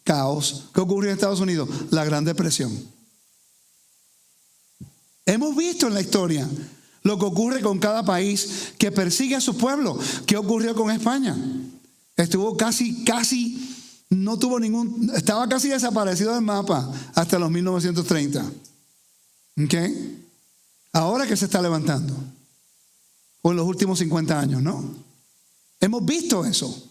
Caos. ¿Qué ocurrió en Estados Unidos? La Gran Depresión. Hemos visto en la historia lo que ocurre con cada país que persigue a su pueblo. ¿Qué ocurrió con España? Estuvo estaba casi desaparecido del mapa hasta los 1930. ¿Ok? Ahora que se está levantando. O en los últimos 50 años, ¿no? Hemos visto eso.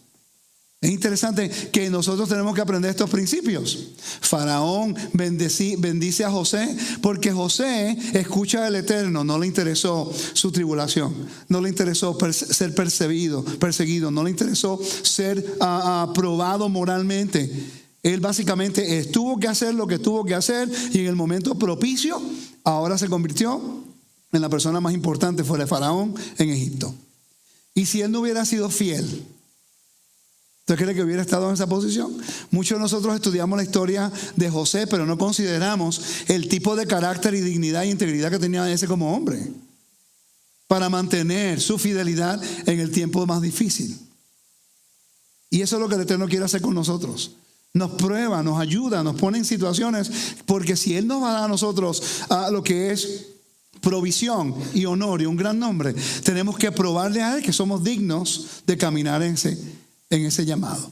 Es interesante que nosotros tenemos que aprender estos principios. Faraón bendice a José porque José escucha al Eterno. No le interesó su tribulación. No le interesó ser perseguido. No le interesó ser aprobado moralmente. Él básicamente tuvo que hacer lo que tuvo que hacer y en el momento propicio ahora se convirtió en la persona más importante fuera de Faraón en Egipto. Y si él no hubiera sido fiel, ¿usted cree que hubiera estado en esa posición? Muchos de nosotros estudiamos la historia de José, pero no consideramos el tipo de carácter y dignidad e integridad que tenía ese como hombre para mantener su fidelidad en el tiempo más difícil. Y eso es lo que el Eterno quiere hacer con nosotros. Nos prueba, nos ayuda, nos pone en situaciones, porque si Él nos va a dar a nosotros lo que es provisión y honor y un gran nombre, tenemos que probarle a Él que somos dignos de caminar en ese llamado.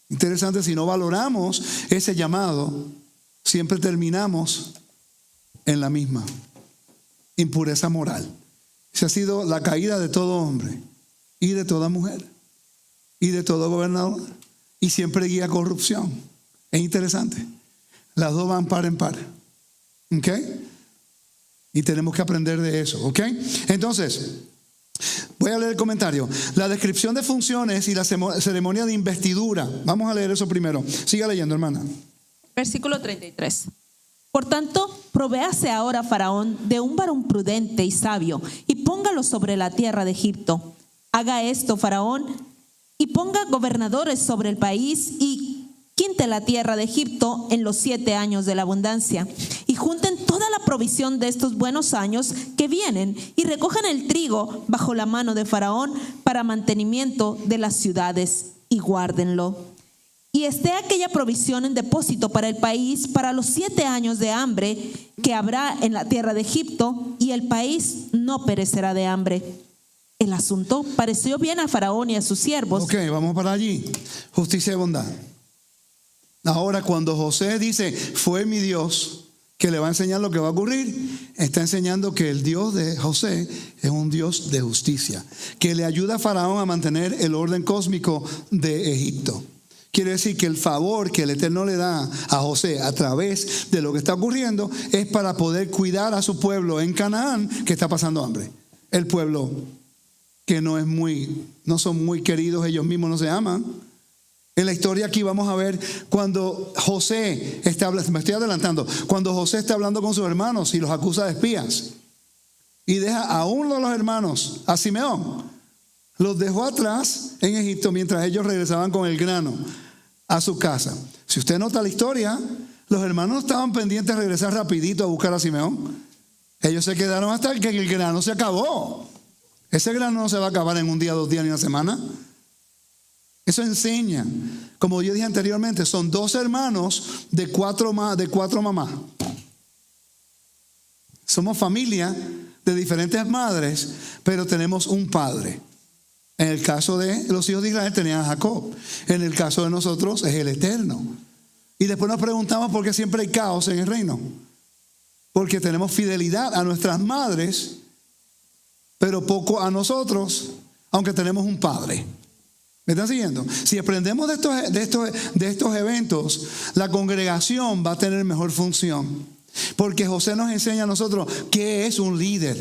Interesante, si no valoramos ese llamado, siempre terminamos en la misma impureza moral. Esa ha sido la caída de todo hombre y de toda mujer y de todo gobernador, y siempre guía a corrupción. Es interesante, las dos van par en par. ¿Ok? Y tenemos que aprender de eso. ¿Ok? Entonces, Voy a leer el comentario. La descripción de funciones y la ceremonia de investidura. Vamos a leer eso primero. Siga leyendo, hermana. Versículo 33. Por tanto, provéase ahora Faraón de un varón prudente y sabio y póngalo sobre la tierra de Egipto. Haga esto Faraón y ponga gobernadores sobre el país y quinte la tierra de Egipto en los 7 años de la abundancia y junten toda la provisión de estos buenos años que vienen y recojan el trigo bajo la mano de Faraón para mantenimiento de las ciudades y guárdenlo. Y esté aquella provisión en depósito para el país para los 7 años de hambre que habrá en la tierra de Egipto, y el país no perecerá de hambre. El asunto pareció bien a Faraón y a sus siervos. Ok, vamos para allí. Justicia y bondad. Ahora, cuando José dice, fue mi Dios que le va a enseñar lo que va a ocurrir, está enseñando que el Dios de José es un Dios de justicia, que le ayuda a Faraón a mantener el orden cósmico de Egipto. Quiere decir que el favor que el Eterno le da a José a través de lo que está ocurriendo es para poder cuidar a su pueblo en Canaán, que está pasando hambre. El pueblo que no son muy queridos, ellos mismos no se aman. En la historia aquí vamos a ver cuando José está hablando, me estoy adelantando, cuando José está hablando con sus hermanos y los acusa de espías y deja a uno de los hermanos, a Simeón, los dejó atrás en Egipto mientras ellos regresaban con el grano a su casa. Si usted nota la historia, los hermanos estaban pendientes de regresar rapidito a buscar a Simeón. Ellos se quedaron hasta que el grano se acabó. Ese grano no se va a acabar en un día, 2 días ni una semana. Eso enseña, como yo dije anteriormente, son 2 hermanos de 4 mamás. Somos familia de diferentes madres, pero tenemos un padre. En el caso de los hijos de Israel tenían a Jacob. En el caso de nosotros es el Eterno. Y después nos preguntamos por qué siempre hay caos en el reino. Porque tenemos fidelidad a nuestras madres, pero poco a nosotros, aunque tenemos un padre. ¿Me están siguiendo? Si aprendemos de estos eventos, la congregación va a tener mejor función. Porque José nos enseña a nosotros qué es un líder.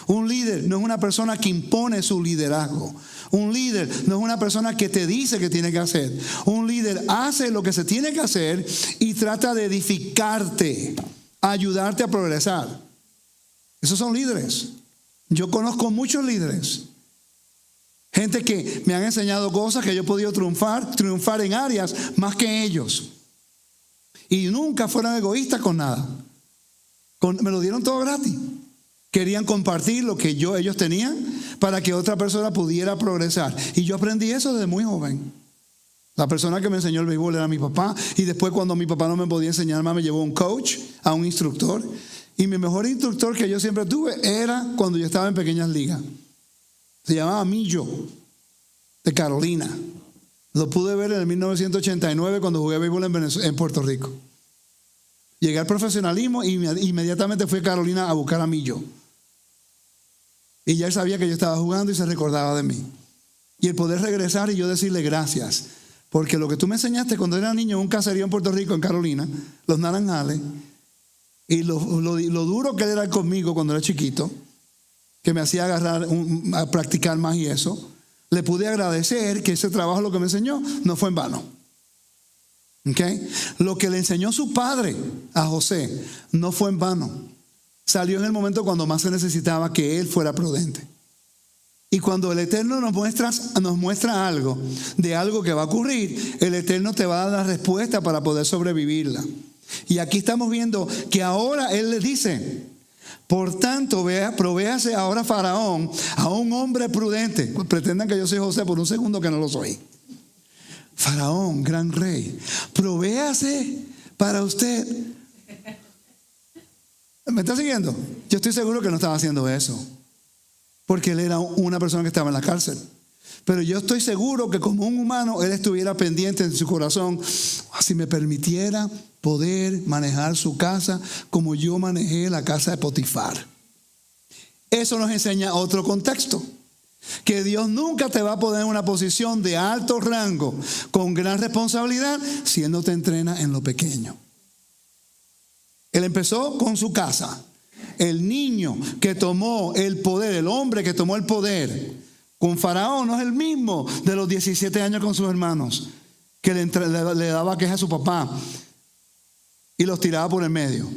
Un líder no es una persona que impone su liderazgo. Un líder no es una persona que te dice que tiene que hacer. Un líder hace lo que se tiene que hacer y trata de edificarte, ayudarte a progresar. Esos son líderes. Yo conozco muchos líderes. Gente que me han enseñado cosas que yo he podido triunfar en áreas más que ellos. Y nunca fueron egoístas con nada. Me lo dieron todo gratis. Querían compartir lo que ellos tenían para que otra persona pudiera progresar. Y yo aprendí eso desde muy joven. La persona que me enseñó el béisbol era mi papá. Y después, cuando mi papá no me podía enseñar más, me llevó a un coach, a un instructor. Y mi mejor instructor que yo siempre tuve era cuando yo estaba en pequeñas ligas. Se llamaba Millo, de Carolina. Lo pude ver en el 1989 cuando jugué béisbol en Puerto Rico. Llegué al profesionalismo y inmediatamente fui a Carolina a buscar a Millo. Y ya él sabía que yo estaba jugando y se recordaba de mí. Y el poder regresar y yo decirle gracias. Porque lo que tú me enseñaste cuando era niño en un caserío en Puerto Rico, en Carolina, los naranjales, y lo duro que él era conmigo cuando era chiquito, que me hacía agarrar a practicar más y eso, le pude agradecer que ese trabajo, lo que me enseñó, no fue en vano. ¿Okay? Lo que le enseñó su padre a José no fue en vano. Salió en el momento cuando más se necesitaba que él fuera prudente. Y cuando el Eterno nos muestra algo de algo que va a ocurrir, el Eterno te va a dar la respuesta para poder sobrevivirla. Y aquí estamos viendo que ahora Él le dice: por tanto, provéase ahora Faraón a un hombre prudente. Pues pretendan que yo soy José por un segundo, que no lo soy. Faraón, gran rey, provéase para usted. ¿Me está siguiendo? Yo estoy seguro que no estaba haciendo eso, porque él era una persona que estaba en la cárcel. Pero yo estoy seguro que como un humano, él estuviera pendiente en su corazón: si me permitiera poder manejar su casa como yo manejé la casa de Potifar. Eso nos enseña otro contexto. Que Dios nunca te va a poner en una posición de alto rango con gran responsabilidad si Él no te entrena en lo pequeño. Él empezó con su casa. El niño que tomó el poder, el hombre que tomó el poder con Faraón no es el mismo de los 17 años con sus hermanos, que le daba queja a su papá y los tiraba por el medio.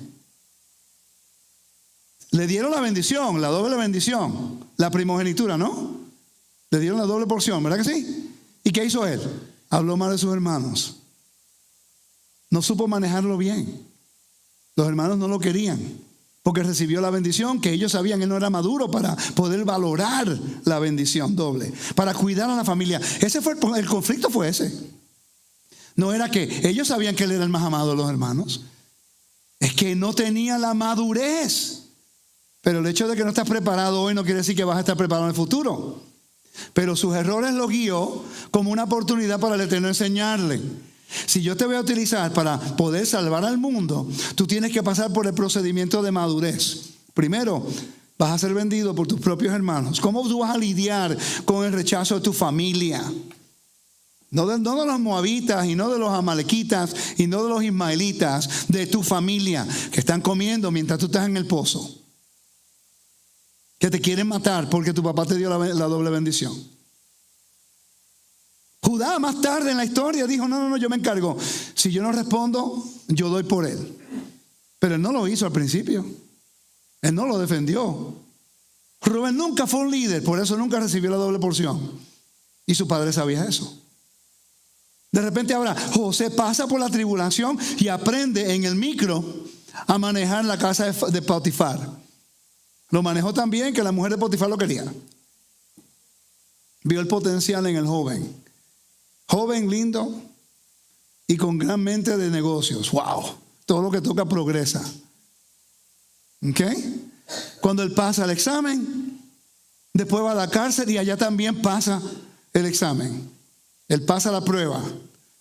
Le dieron la bendición, la doble bendición, la primogenitura, ¿no? Le dieron la doble porción, ¿verdad que sí? ¿Y qué hizo él? Habló mal de sus hermanos. No supo manejarlo bien. Los hermanos no lo querían porque recibió la bendición que ellos sabían. Él no era maduro para poder valorar la bendición doble, para cuidar a la familia. Ese fue el conflicto, fue ese. No era que ellos sabían que él era el más amado de los hermanos, es que no tenía la madurez. Pero el hecho de que no estás preparado hoy no quiere decir que vas a estar preparado en el futuro. Pero sus errores los guió como una oportunidad para el Eterno enseñarle. Si yo te voy a utilizar para poder salvar al mundo, tú tienes que pasar por el procedimiento de madurez. Primero, vas a ser vendido por tus propios hermanos. ¿Cómo tú vas a lidiar con el rechazo de tu familia? No de los moabitas y no de los amalequitas y no de los ismaelitas, de tu familia que están comiendo mientras tú estás en el pozo, que te quieren matar porque tu papá te dio la doble bendición. Judá más tarde en la historia dijo, no, yo me encargo. Si yo no respondo, yo doy por él. Pero él no lo hizo al principio. Él no lo defendió. Rubén nunca fue un líder, por eso nunca recibió la doble porción. Y su padre sabía eso. De repente ahora José pasa por la tribulación y aprende en el micro a manejar la casa de Potifar. Lo manejó tan bien que la mujer de Potifar lo quería. Vio el potencial en el joven. Joven, lindo y con gran mente de negocios. ¡Wow! Todo lo que toca progresa. ¿Ok? Cuando él pasa el examen, después va a la cárcel y allá también pasa el examen. Él pasa la prueba.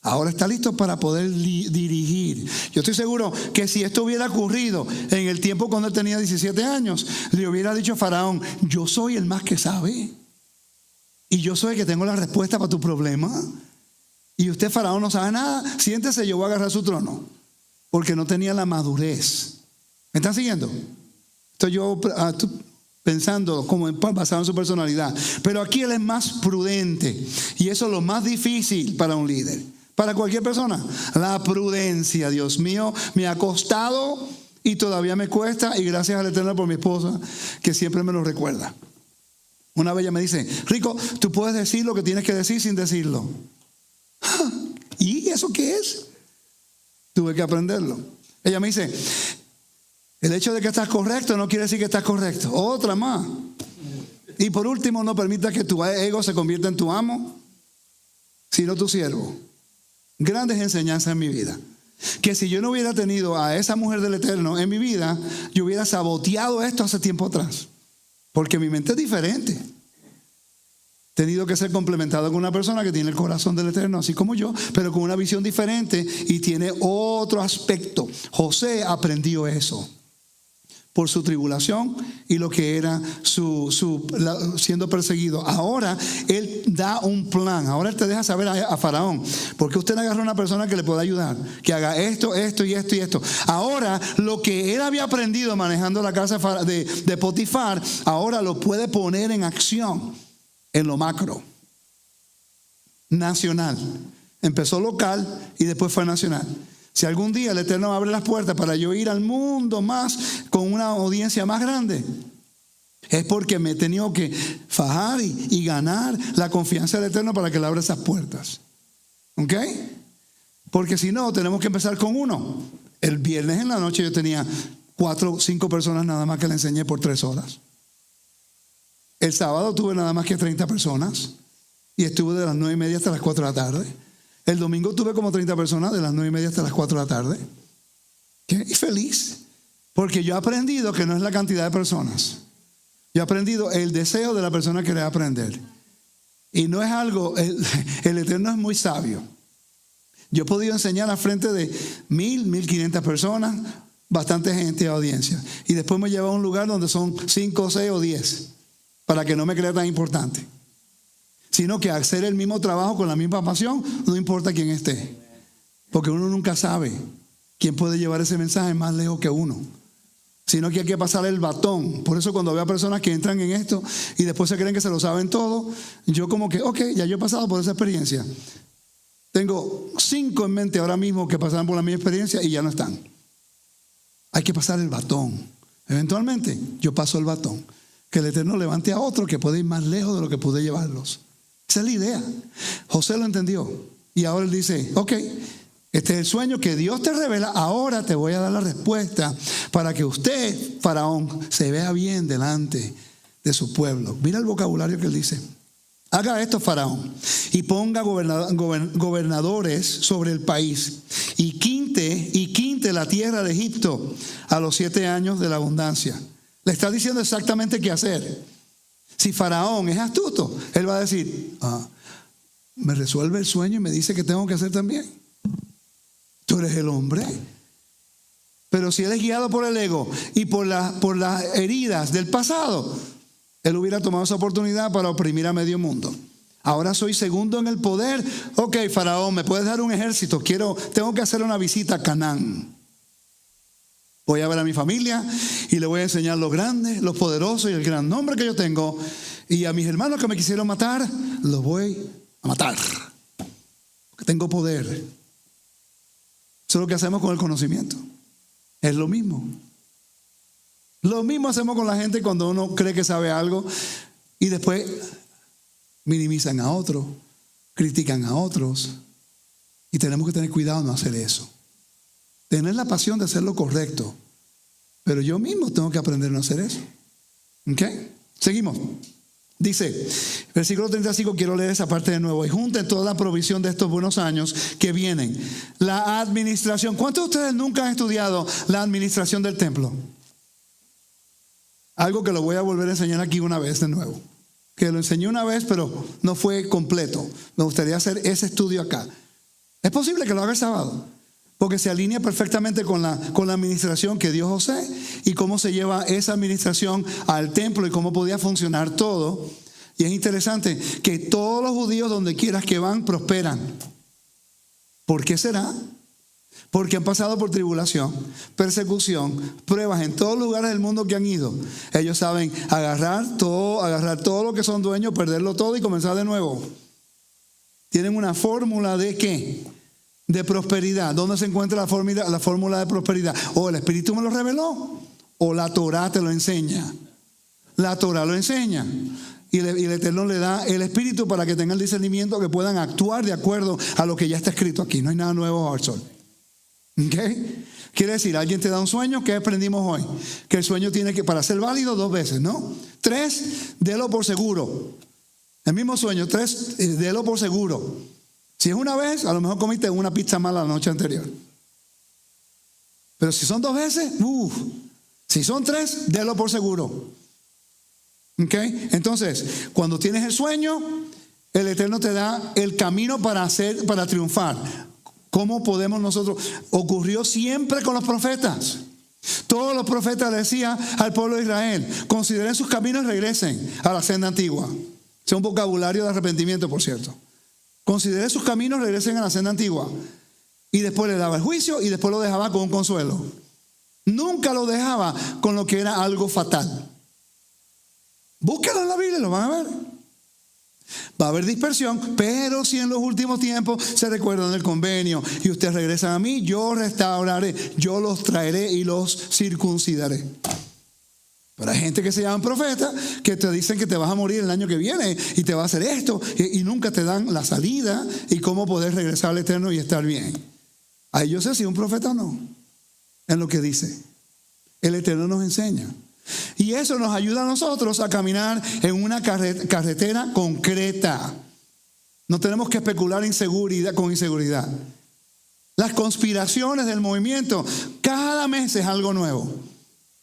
Ahora está listo para poder dirigir. Yo estoy seguro que si esto hubiera ocurrido en el tiempo cuando él tenía 17 años, le hubiera dicho a Faraón, yo soy el más que sabe. Y yo soy el que tengo la respuesta para tu problema. Y usted, Faraón, no sabe nada. Siéntese, yo voy a agarrar su trono. Porque no tenía la madurez. ¿Me están siguiendo? Estoy yo pensando como basado en su personalidad. Pero aquí él es más prudente. Y eso es lo más difícil para un líder. Para cualquier persona. La prudencia, Dios mío, me ha costado y todavía me cuesta. Y gracias al Eterno por mi esposa, que siempre me lo recuerda. Una vez ella me dice, Rico, tú puedes decir lo que tienes que decir sin decirlo. ¿Y eso qué es? Tuve que aprenderlo. Ella me dice, el hecho de que estás correcto no quiere decir que estás correcto. Otra más. Y por último, no permitas que tu ego se convierta en tu amo, sino tu siervo. Grandes enseñanzas en mi vida. Que si yo no hubiera tenido a esa mujer del Eterno en mi vida, yo hubiera saboteado esto hace tiempo atrás. Porque mi mente es diferente. He tenido que ser complementado con una persona que tiene el corazón del Eterno, así como yo, pero con una visión diferente y tiene otro aspecto. José aprendió eso por su tribulación y lo que era siendo perseguido. Ahora él da un plan. Ahora él te deja saber a Faraón, porque usted agarra a una persona que le pueda ayudar, que haga esto y esto. Ahora lo que él había aprendido manejando la casa de Potifar, ahora lo puede poner en acción en lo macro, nacional. Empezó local y después fue nacional. Si algún día el Eterno abre las puertas para yo ir al mundo más con una audiencia más grande, es porque me he tenido que fajar y ganar la confianza del Eterno para que le abra esas puertas. ¿Ok? Porque si no, tenemos que empezar con uno. El viernes en la noche yo tenía 4 o 5 personas nada más que le enseñé por 3 horas. El sábado tuve nada más que 30 personas y estuve de las 9:30 hasta las 4 de la tarde. El domingo tuve como 30 personas de las 9:30 hasta las 4 de la tarde. ¿Qué? Y feliz. Porque yo he aprendido que no es la cantidad de personas. Yo he aprendido el deseo de la persona que quiere aprender. Y no es algo, el Eterno es muy sabio. Yo he podido enseñar a frente de 1,000, 1,500 personas, bastante gente de audiencia. Y después me lleva a un lugar donde son 5, 6 o 10. Para que no me crea tan importante, sino que hacer el mismo trabajo con la misma pasión, no importa quién esté, porque uno nunca sabe quién puede llevar ese mensaje más lejos que uno. sino que hay que pasar el batón. Por eso cuando veo a personas que entran en esto y después se creen que se lo saben todo, yo como que, ok, ya yo he pasado por esa experiencia. Tengo 5 en mente ahora mismo que pasaron por la misma experiencia y ya no están. Hay que pasar el batón. Eventualmente yo paso el batón. Que el Eterno levante a otro que puede ir más lejos de lo que pude llevarlos. Esa es la idea. José lo entendió. Y ahora él dice, ok, este es el sueño que Dios te revela. Ahora te voy a dar la respuesta para que usted, Faraón, se vea bien delante de su pueblo. Mira el vocabulario que él dice. Haga esto, Faraón, y ponga gobernadores sobre el país y quinte la tierra de Egipto a los 7 años de la abundancia. Le está diciendo exactamente qué hacer. Si Faraón es astuto, él va a decir, me resuelve el sueño y me dice que tengo que hacer también. Tú eres el hombre. Pero si él es guiado por el ego y por las heridas del pasado, él hubiera tomado esa oportunidad para oprimir a medio mundo. Ahora soy segundo en el poder. Ok, Faraón, ¿me puedes dar un ejército? Tengo que hacer una visita a Canaán. Voy a ver a mi familia y le voy a enseñar lo grande, lo poderoso y el gran nombre que yo tengo. Y a mis hermanos que me quisieron matar, los voy a matar. Porque tengo poder. Eso es lo que hacemos con el conocimiento. Es lo mismo. Lo mismo hacemos con la gente cuando uno cree que sabe algo y después minimizan a otros, critican a otros. Y tenemos que tener cuidado de no hacer eso. Tener la pasión de hacer lo correcto. Pero yo mismo tengo que aprender a no hacer eso. ¿Ok? Seguimos. Dice, versículo 35, quiero leer esa parte de nuevo. Y junten toda la provisión de estos buenos años que vienen. La administración. ¿Cuántos de ustedes nunca han estudiado la administración del templo? Algo que lo voy a volver a enseñar aquí una vez de nuevo. Que lo enseñé una vez, pero no fue completo. Me gustaría hacer ese estudio acá. Es posible que lo haga el sábado, porque se alinea perfectamente con la administración que dio José y cómo se lleva esa administración al templo y cómo podía funcionar todo. Y es interesante que todos los judíos, donde quieras que van, prosperan. ¿Por qué será? Porque han pasado por tribulación, persecución, pruebas en todos los lugares del mundo que han ido. Ellos saben agarrar todo lo que son dueños, perderlo todo y comenzar de nuevo. Tienen una fórmula de ¿qué? De prosperidad. ¿Dónde se encuentra la fórmula de prosperidad? O el Espíritu me lo reveló, o la Torah te lo enseña. La Torah lo enseña. Y el Eterno le da el Espíritu para que tengan el discernimiento, que puedan actuar de acuerdo a lo que ya está escrito aquí. No hay nada nuevo bajo el sol. ¿Okay? Quiere decir, alguien te da un sueño. ¿Qué aprendimos hoy? Que el sueño tiene que, para ser válido, 2 veces, ¿no? 3, délo por seguro. El mismo sueño, 3, délo por seguro. Si es una vez, a lo mejor comiste una pizza mala la noche anterior. Pero si son 2 veces, si son 3, délo por seguro. ¿Okay? Entonces, cuando tienes el sueño, el Eterno te da el camino para triunfar. ¿Cómo podemos nosotros? Ocurrió siempre con los profetas. Todos los profetas decían al pueblo de Israel, consideren sus caminos y regresen a la senda antigua. Es un vocabulario de arrepentimiento, por cierto. Consideren sus caminos, regresen a la senda antigua. Y después le daba el juicio y después lo dejaba con un consuelo. Nunca lo dejaba con lo que era algo fatal. Búsquenlo en la Biblia, lo van a ver. Va a haber dispersión, pero si en los últimos tiempos se recuerdan del convenio y ustedes regresan a mí, yo restauraré, yo los traeré y los circuncidaré. Pero hay gente que se llaman profetas que te dicen que te vas a morir el año que viene y te va a hacer esto y nunca te dan la salida y cómo poder regresar al Eterno y estar bien. Ahí yo sé si es un profeta o no, en lo que dice. El Eterno nos enseña. Y eso nos ayuda a nosotros a caminar en una carretera concreta. No tenemos que especular con inseguridad. Las conspiraciones del movimiento, cada mes es algo nuevo.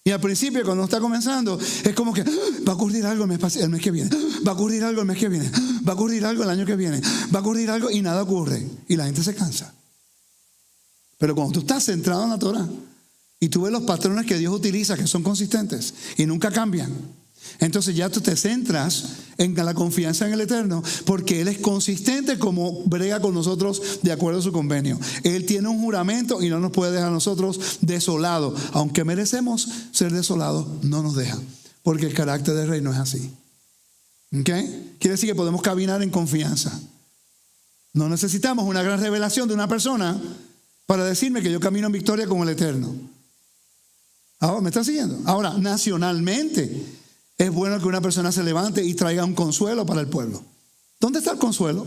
Y al principio, cuando está comenzando, es como que va a ocurrir algo el mes que viene, va a ocurrir algo el mes que viene, va a ocurrir algo el año que viene, va a ocurrir algo y nada ocurre. Y la gente se cansa. Pero cuando tú estás centrado en la Torah y tú ves los patrones que Dios utiliza, que son consistentes y nunca cambian, Entonces ya tú te centras en la confianza en el Eterno, porque Él es consistente como brega con nosotros de acuerdo a su convenio. Él tiene un juramento y no nos puede dejar a nosotros desolados. Aunque merecemos ser desolados, no nos deja, porque el carácter del rey no es así. ¿Ok? Quiere decir que podemos caminar en confianza. No necesitamos una gran revelación de una persona para decirme que yo camino en victoria con el Eterno. Ahora, ¿me están siguiendo? Ahora, nacionalmente, es bueno que una persona se levante y traiga un consuelo para el pueblo. ¿Dónde está el consuelo?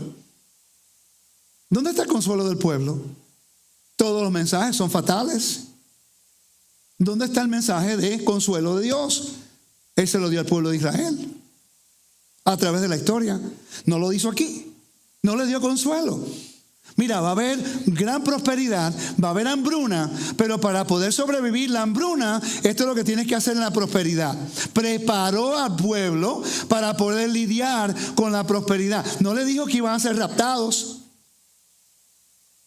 ¿Dónde está el consuelo del pueblo? Todos los mensajes son fatales. ¿Dónde está el mensaje de consuelo de Dios? Él se lo dio al pueblo de Israel a través de la historia. No lo hizo aquí. No le dio consuelo. Mira, va a haber gran prosperidad, va a haber hambruna, pero para poder sobrevivir la hambruna, esto es lo que tienes que hacer en la prosperidad. Preparó al pueblo para poder lidiar con la prosperidad. No le dijo que iban a ser raptados.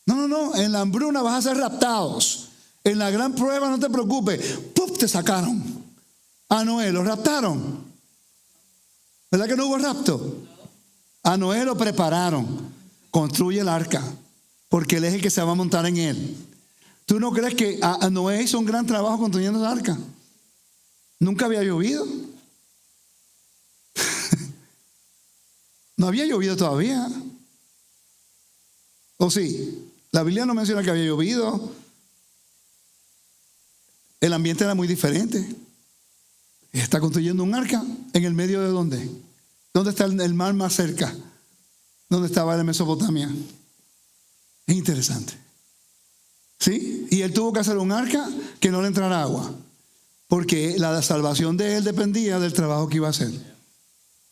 No, en la hambruna vas a ser raptados. En la gran prueba no te preocupes, ¡puf! Te sacaron. A Noé lo raptaron. ¿Verdad que no hubo rapto? A Noé lo prepararon. Construye el arca, porque él es el que se va a montar en él. ¿Tú no crees que a Noé hizo un gran trabajo construyendo el arca? Nunca había llovido. No había llovido todavía. ¿O sí? La Biblia no menciona que había llovido. El ambiente era muy diferente. Está construyendo un arca en el medio de ¿dónde? ¿Dónde está el mar más cerca? ¿Dónde estaba la Mesopotamia? Es interesante. ¿Sí? Y él tuvo que hacer un arca que no le entrara agua, porque la salvación de él dependía del trabajo que iba a hacer.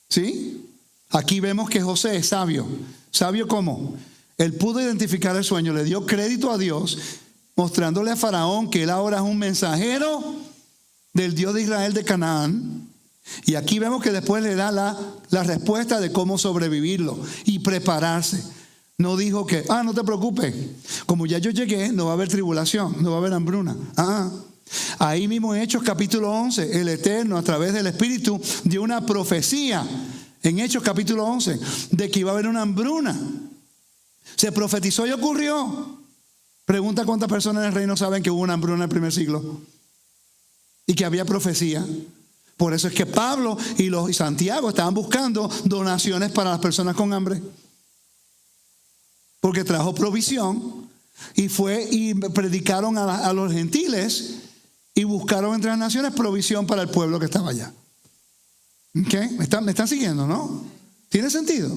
¿Sí? Aquí vemos que José es sabio. ¿Sabio cómo? Él pudo identificar el sueño, le dio crédito a Dios, mostrándole a Faraón que él ahora es un mensajero del Dios de Israel de Canaán. Y aquí vemos que después le da la respuesta de cómo sobrevivirlo y prepararse. No dijo que, no te preocupes, como ya yo llegué, no va a haber tribulación, no va a haber hambruna. Ahí mismo en Hechos capítulo 11, el Eterno a través del Espíritu dio una profecía en Hechos capítulo 11 de que iba a haber una hambruna. Se profetizó y ocurrió. Pregunta cuántas personas en el reino saben que hubo una hambruna en el primer siglo y que había profecía. Por eso es que Pablo y Santiago estaban buscando donaciones para las personas con hambre. Porque trajo provisión y predicaron a los gentiles y buscaron entre las naciones provisión para el pueblo que estaba allá. ¿Okay? ¿Me están siguiendo, no? ¿Tiene sentido?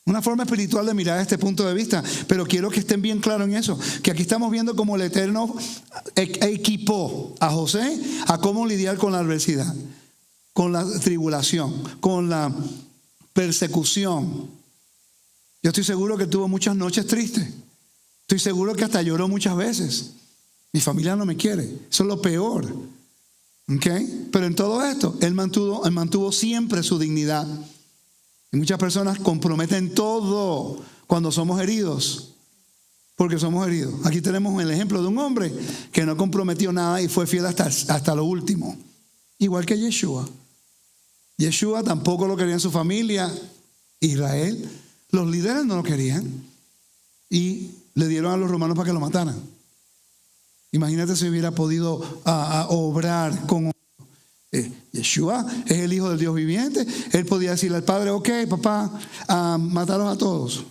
Una forma espiritual de mirar este punto de vista, pero quiero que estén bien claros en eso, que aquí estamos viendo cómo el Eterno equipó a José a cómo lidiar con la adversidad, con la tribulación, con la persecución. Yo estoy seguro que tuvo muchas noches tristes, estoy seguro que hasta lloró muchas veces. Mi familia no me quiere, eso es lo peor. ¿Okay? Pero en todo esto, él mantuvo siempre su dignidad. Y muchas personas comprometen todo cuando somos heridos, porque somos heridos. Aquí tenemos el ejemplo de un hombre que no comprometió nada y fue fiel hasta lo último. Igual que Yeshua. Yeshua tampoco lo quería en su familia. Israel, los líderes no lo querían y le dieron a los romanos para que lo mataran. Imagínate si hubiera podido obrar con Yeshua es el Hijo del Dios viviente. Él podía decirle al Padre, ok, papá, mataron a todos,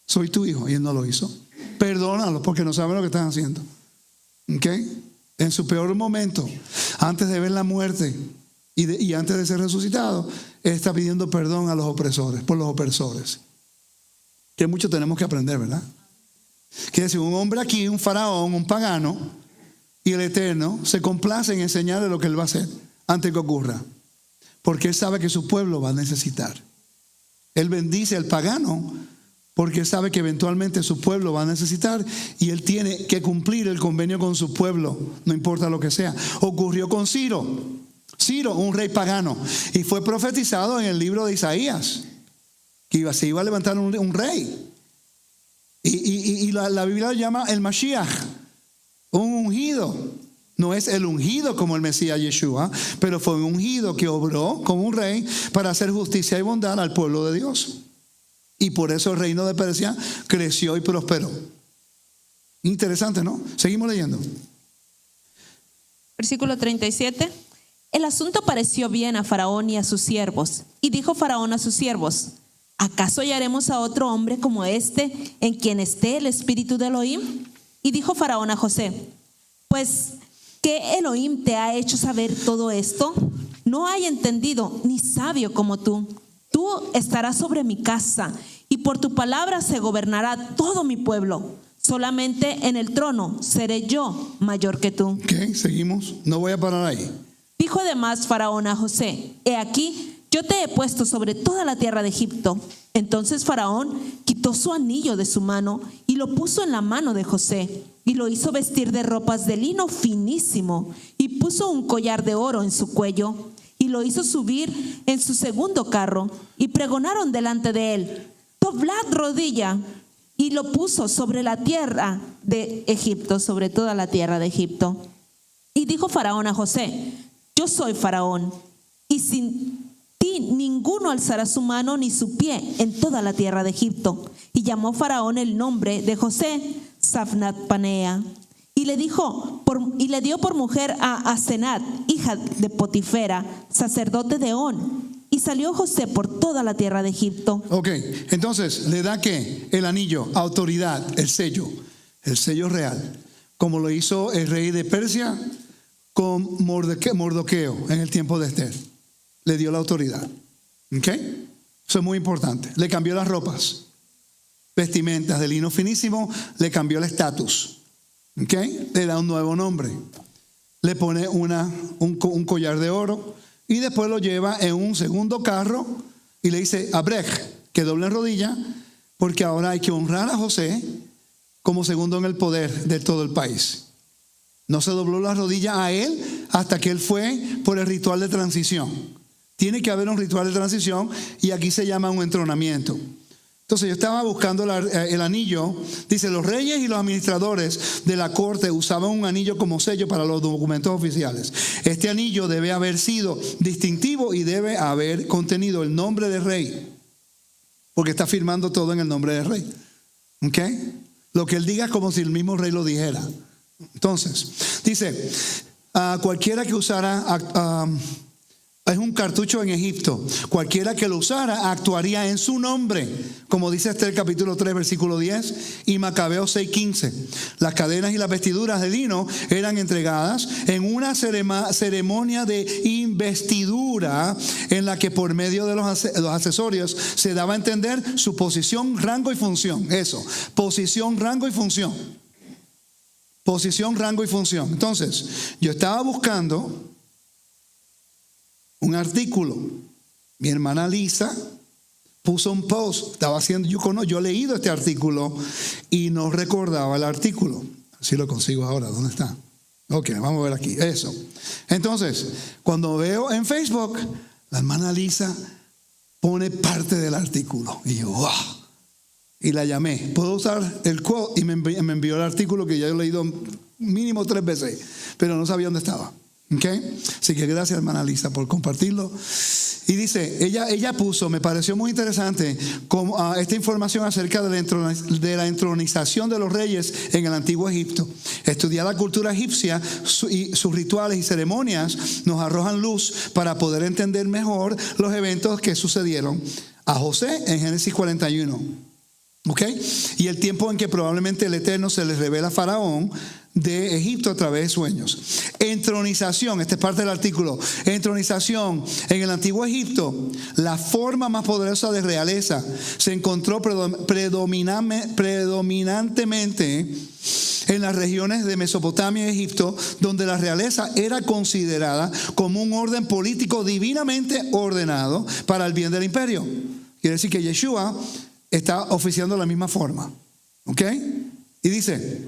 soy tu hijo. Y él no lo hizo. Perdónalos porque no saben lo que están haciendo. ¿Okay? En su peor momento, antes de ver la muerte y antes de ser resucitado, él está pidiendo perdón a los opresores, por los opresores. Que mucho tenemos que aprender, ¿verdad? Que decir, un hombre aquí, un faraón, un pagano, y el Eterno se complace en enseñarle lo que él va a hacer antes que ocurra, porque él sabe que su pueblo va a necesitar. Él bendice al pagano porque él sabe que eventualmente su pueblo va a necesitar y él tiene que cumplir el convenio con su pueblo, no importa lo que sea. Ocurrió con Ciro, un rey pagano, y fue profetizado en el libro de Isaías que se iba a levantar un rey, y la Biblia lo llama el Mashiach, un ungido. No es el ungido como el Mesías Yeshua, pero fue un ungido que obró como un rey para hacer justicia y bondad al pueblo de Dios. Y por eso el reino de Persia creció y prosperó. Interesante, ¿no? Seguimos leyendo. Versículo 37. El asunto pareció bien a Faraón y a sus siervos. Y dijo Faraón a sus siervos: ¿acaso hallaremos a otro hombre como este en quien esté el espíritu de Elohim? Y dijo Faraón a José: pues, ¿qué Elohim te ha hecho saber todo esto? No hay entendido ni sabio como tú. Tú estarás sobre mi casa, y por tu palabra se gobernará todo mi pueblo. Solamente en el trono seré yo mayor que tú. Ok, seguimos. No voy a parar ahí. Dijo además Faraón a José: he aquí, yo te he puesto sobre toda la tierra de Egipto. Entonces Faraón quitó su anillo de su mano y lo puso en la mano de José, y lo hizo vestir de ropas de lino finísimo, y puso un collar de oro en su cuello, y lo hizo subir en su segundo carro, y pregonaron delante de él: doblad rodilla. Y lo puso sobre la tierra de Egipto, sobre toda la tierra de Egipto. Y dijo Faraón a José: yo soy Faraón, y sin ti ninguno alzará su mano ni su pie en toda la tierra de Egipto. Y llamó Faraón el nombre de José Safnat Panea. Y le dio por mujer a Asenat, hija de Potifera, sacerdote de On. Y salió José por toda la tierra de Egipto. Ok, entonces le da ¿qué? El anillo, autoridad, el sello real, como lo hizo el rey de Persia con Mordoqueo en el tiempo de Esther. Le dio la autoridad. Ok, eso es muy importante. Le cambió las ropas, vestimentas de lino finísimo, le cambió el estatus. Ok, le da un nuevo nombre, le pone un collar de oro. Y después lo lleva en un segundo carro y le dice: Abrej, que doble en rodilla, porque ahora hay que honrar a José como segundo en el poder de todo el país. No se dobló la rodilla a él hasta que él fue por el ritual de transición. Tiene que haber un ritual de transición, y aquí se llama un entronamiento. Entonces yo estaba buscando el anillo. Dice: los reyes y los administradores de la corte usaban un anillo como sello para los documentos oficiales. Este anillo debe haber sido distintivo y debe haber contenido el nombre del rey, porque está firmando todo en el nombre del rey. ¿Ok? Lo que él diga es como si el mismo rey lo dijera. Entonces, dice, cualquiera que usara... es un cartucho en Egipto. Cualquiera que lo usara actuaría en su nombre, como dice Esther capítulo 3 versículo 10 y Macabeos 6:15. Las cadenas y las vestiduras de lino eran entregadas en una ceremonia de investidura, en la que por medio de los accesorios se daba a entender su posición, rango y función. Eso, posición, rango y función. Posición, rango y función. Entonces, yo estaba buscando un artículo. Mi hermana Lisa puso un post. Estaba haciendo, yo he leído este artículo y no recordaba el artículo. Así lo consigo ahora. ¿Dónde está? Ok, vamos a ver aquí. Eso. Entonces, cuando veo en Facebook, la hermana Lisa pone parte del artículo. Y yo, wow. Y la llamé. Puedo usar el quote, y me envió el artículo que ya he leído mínimo 3 veces, pero no sabía dónde estaba. Okay. Así que gracias, hermana Lisa, por compartirlo. Y dice, ella puso, me pareció muy interesante esta información acerca de la entronización de los reyes en el antiguo Egipto. Estudiar la cultura egipcia y sus rituales y ceremonias nos arrojan luz para poder entender mejor los eventos que sucedieron a José en Génesis 41. ¿Ok? Y el tiempo en que probablemente el Eterno se le revela a Faraón de Egipto a través de sueños. Entronización, esta es parte del artículo. Entronización en el antiguo Egipto, la forma más poderosa de realeza, se encontró predominantemente en las regiones de Mesopotamia y Egipto, donde la realeza era considerada como un orden político divinamente ordenado para el bien del imperio. Quiere decir que Yeshua está oficiando de la misma forma. ¿Ok? Y dice,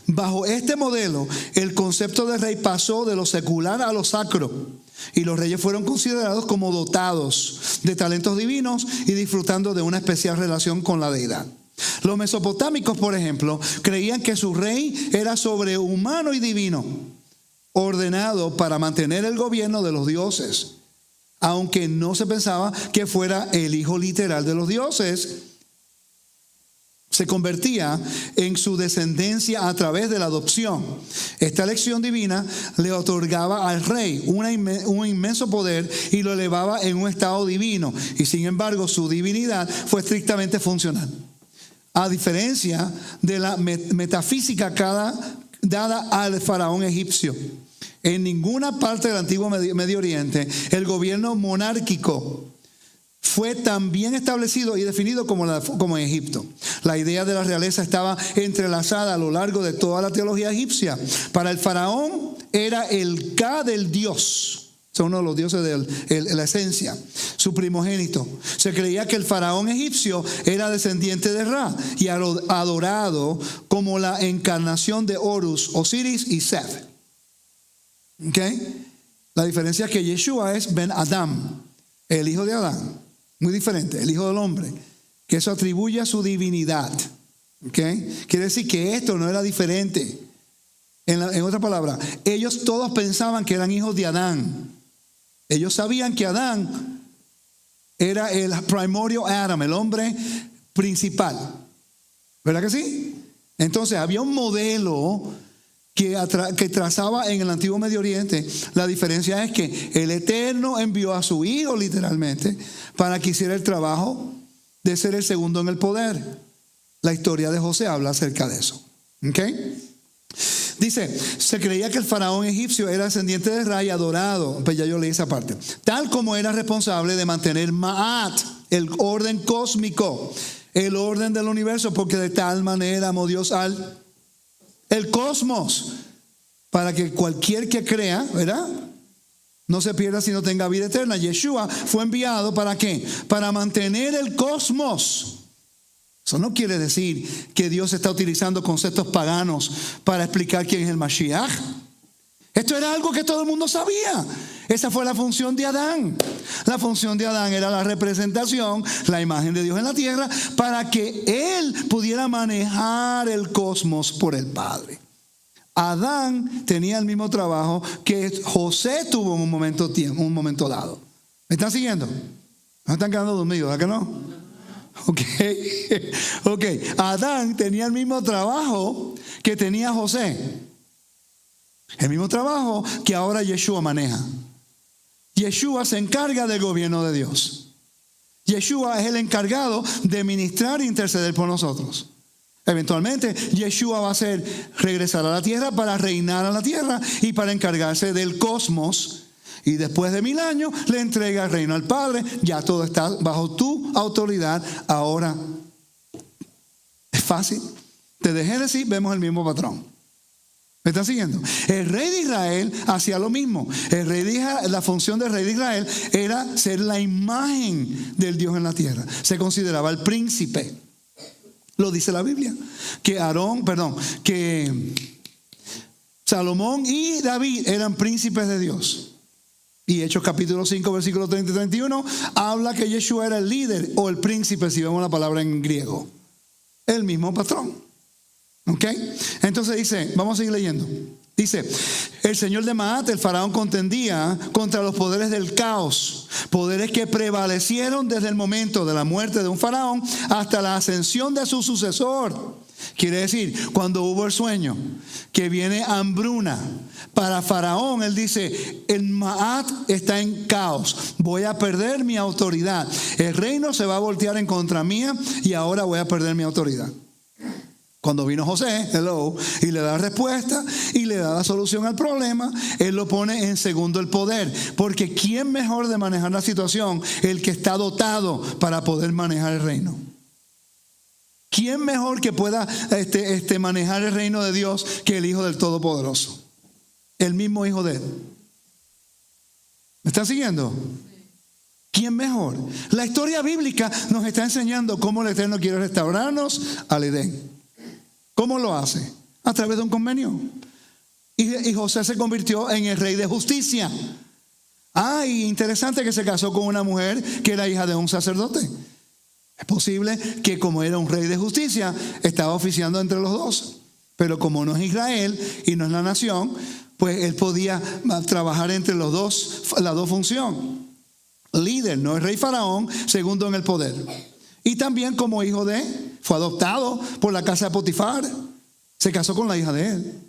bajo este modelo, el concepto de rey pasó de lo secular a lo sacro, y los reyes fueron considerados como dotados de talentos divinos y disfrutando de una especial relación con la deidad. Los mesopotámicos, por ejemplo, creían que su rey era sobrehumano y divino, ordenado para mantener el gobierno de los dioses, aunque no se pensaba que fuera el hijo literal de los dioses. Se convertía en su descendencia a través de la adopción. Esta elección divina le otorgaba al rey un inmenso poder y lo elevaba en un estado divino. Y sin embargo, su divinidad fue estrictamente funcional. A diferencia de la metafísica dada al faraón egipcio. En ninguna parte del antiguo Medio Oriente el gobierno monárquico fue tan bien establecido y definido como en Egipto. La idea de la realeza estaba entrelazada a lo largo de toda la teología egipcia. Para el faraón era el Ka del Dios. Es uno de los dioses de la esencia, su primogénito. Se creía que el faraón egipcio era descendiente de Ra y adorado como la encarnación de Horus, Osiris y Seth. ¿Okay? La diferencia es que Yeshua es Ben Adam, el hijo de Adán. Muy diferente, el hijo del hombre, que eso atribuye a su divinidad. ¿Okay? Quiere decir que esto no era diferente. En otra palabra, ellos todos pensaban que eran hijos de Adán. Ellos sabían que Adán era el primordial Adam, el hombre principal. ¿Verdad que sí? Entonces había un modelo que trazaba en el antiguo Medio Oriente. La diferencia es que el Eterno envió a su hijo literalmente para que hiciera el trabajo de ser el segundo en el poder. La historia de José habla acerca de eso. ¿Okay? Dice, se creía que el faraón egipcio era descendiente de Ra y adorado. Pues ya yo leí esa parte. Tal como era responsable de mantener Ma'at, el orden cósmico, el orden del universo, porque de tal manera amó Dios el cosmos, para que cualquier que crea, ¿verdad?, no se pierda sino tenga vida eterna. Yeshua fue enviado ¿para qué? Para mantener el cosmos. Eso no quiere decir que Dios está utilizando conceptos paganos para explicar quién es el Mashiach. Esto era algo que todo el mundo sabía. Esa fue la función de Adán. La función de Adán era la representación, la imagen de Dios en la tierra, para que él pudiera manejar el cosmos por el Padre. Adán tenía el mismo trabajo que José tuvo en un momento dado. ¿Me están siguiendo? ¿No están quedando dormidos? ¿Verdad que no? Ok. Adán tenía el mismo trabajo que tenía José. El mismo trabajo que ahora Yeshua maneja. Yeshua se encarga del gobierno de Dios. Yeshua es el encargado de ministrar e interceder por nosotros. Eventualmente, Yeshua va a regresar a la tierra para reinar a la tierra y para encargarse del cosmos. Y después de 1000 años, le entrega el reino al Padre. Ya todo está bajo tu autoridad. Ahora, es fácil. Desde Génesis vemos el mismo patrón. ¿Me están siguiendo? El rey de Israel hacía lo mismo. La función del rey de Israel era ser la imagen del Dios en la tierra. Se consideraba el príncipe. Lo dice la Biblia. Que Salomón y David eran príncipes de Dios. Y Hechos capítulo 5, versículos 30 y 31, habla que Yeshua era el líder o el príncipe, si vemos la palabra en griego. El mismo patrón. ¿Ok? Entonces dice, vamos a seguir leyendo. Dice, el señor de Maat, el faraón, contendía contra los poderes del caos. Poderes que prevalecieron desde el momento de la muerte de un faraón hasta la ascensión de su sucesor. Quiere decir, cuando hubo el sueño, que viene hambruna. Para faraón, él dice, el Maat está en caos. Voy a perder mi autoridad. El reino se va a voltear en contra mía y ahora voy a perder mi autoridad. Cuando vino José, y le da respuesta y le da la solución al problema, él lo pone en segundo el poder. Porque ¿quién mejor de manejar la situación? El que está dotado para poder manejar el reino. ¿Quién mejor que pueda manejar el reino de Dios que el Hijo del Todopoderoso? El mismo Hijo de él. ¿Me están siguiendo? ¿Quién mejor? La historia bíblica nos está enseñando cómo el Eterno quiere restaurarnos al Edén. ¿Cómo lo hace? A través de un convenio. Y José se convirtió en el rey de justicia. Y interesante que se casó con una mujer que era hija de un sacerdote. Es posible que como era un rey de justicia, estaba oficiando entre los dos. Pero como no es Israel y no es la nación, pues él podía trabajar entre los dos, las dos funciones. Líder, no es rey faraón, segundo en el poder. Y también como hijo fue adoptado por la casa de Potifar. Se casó con la hija de él.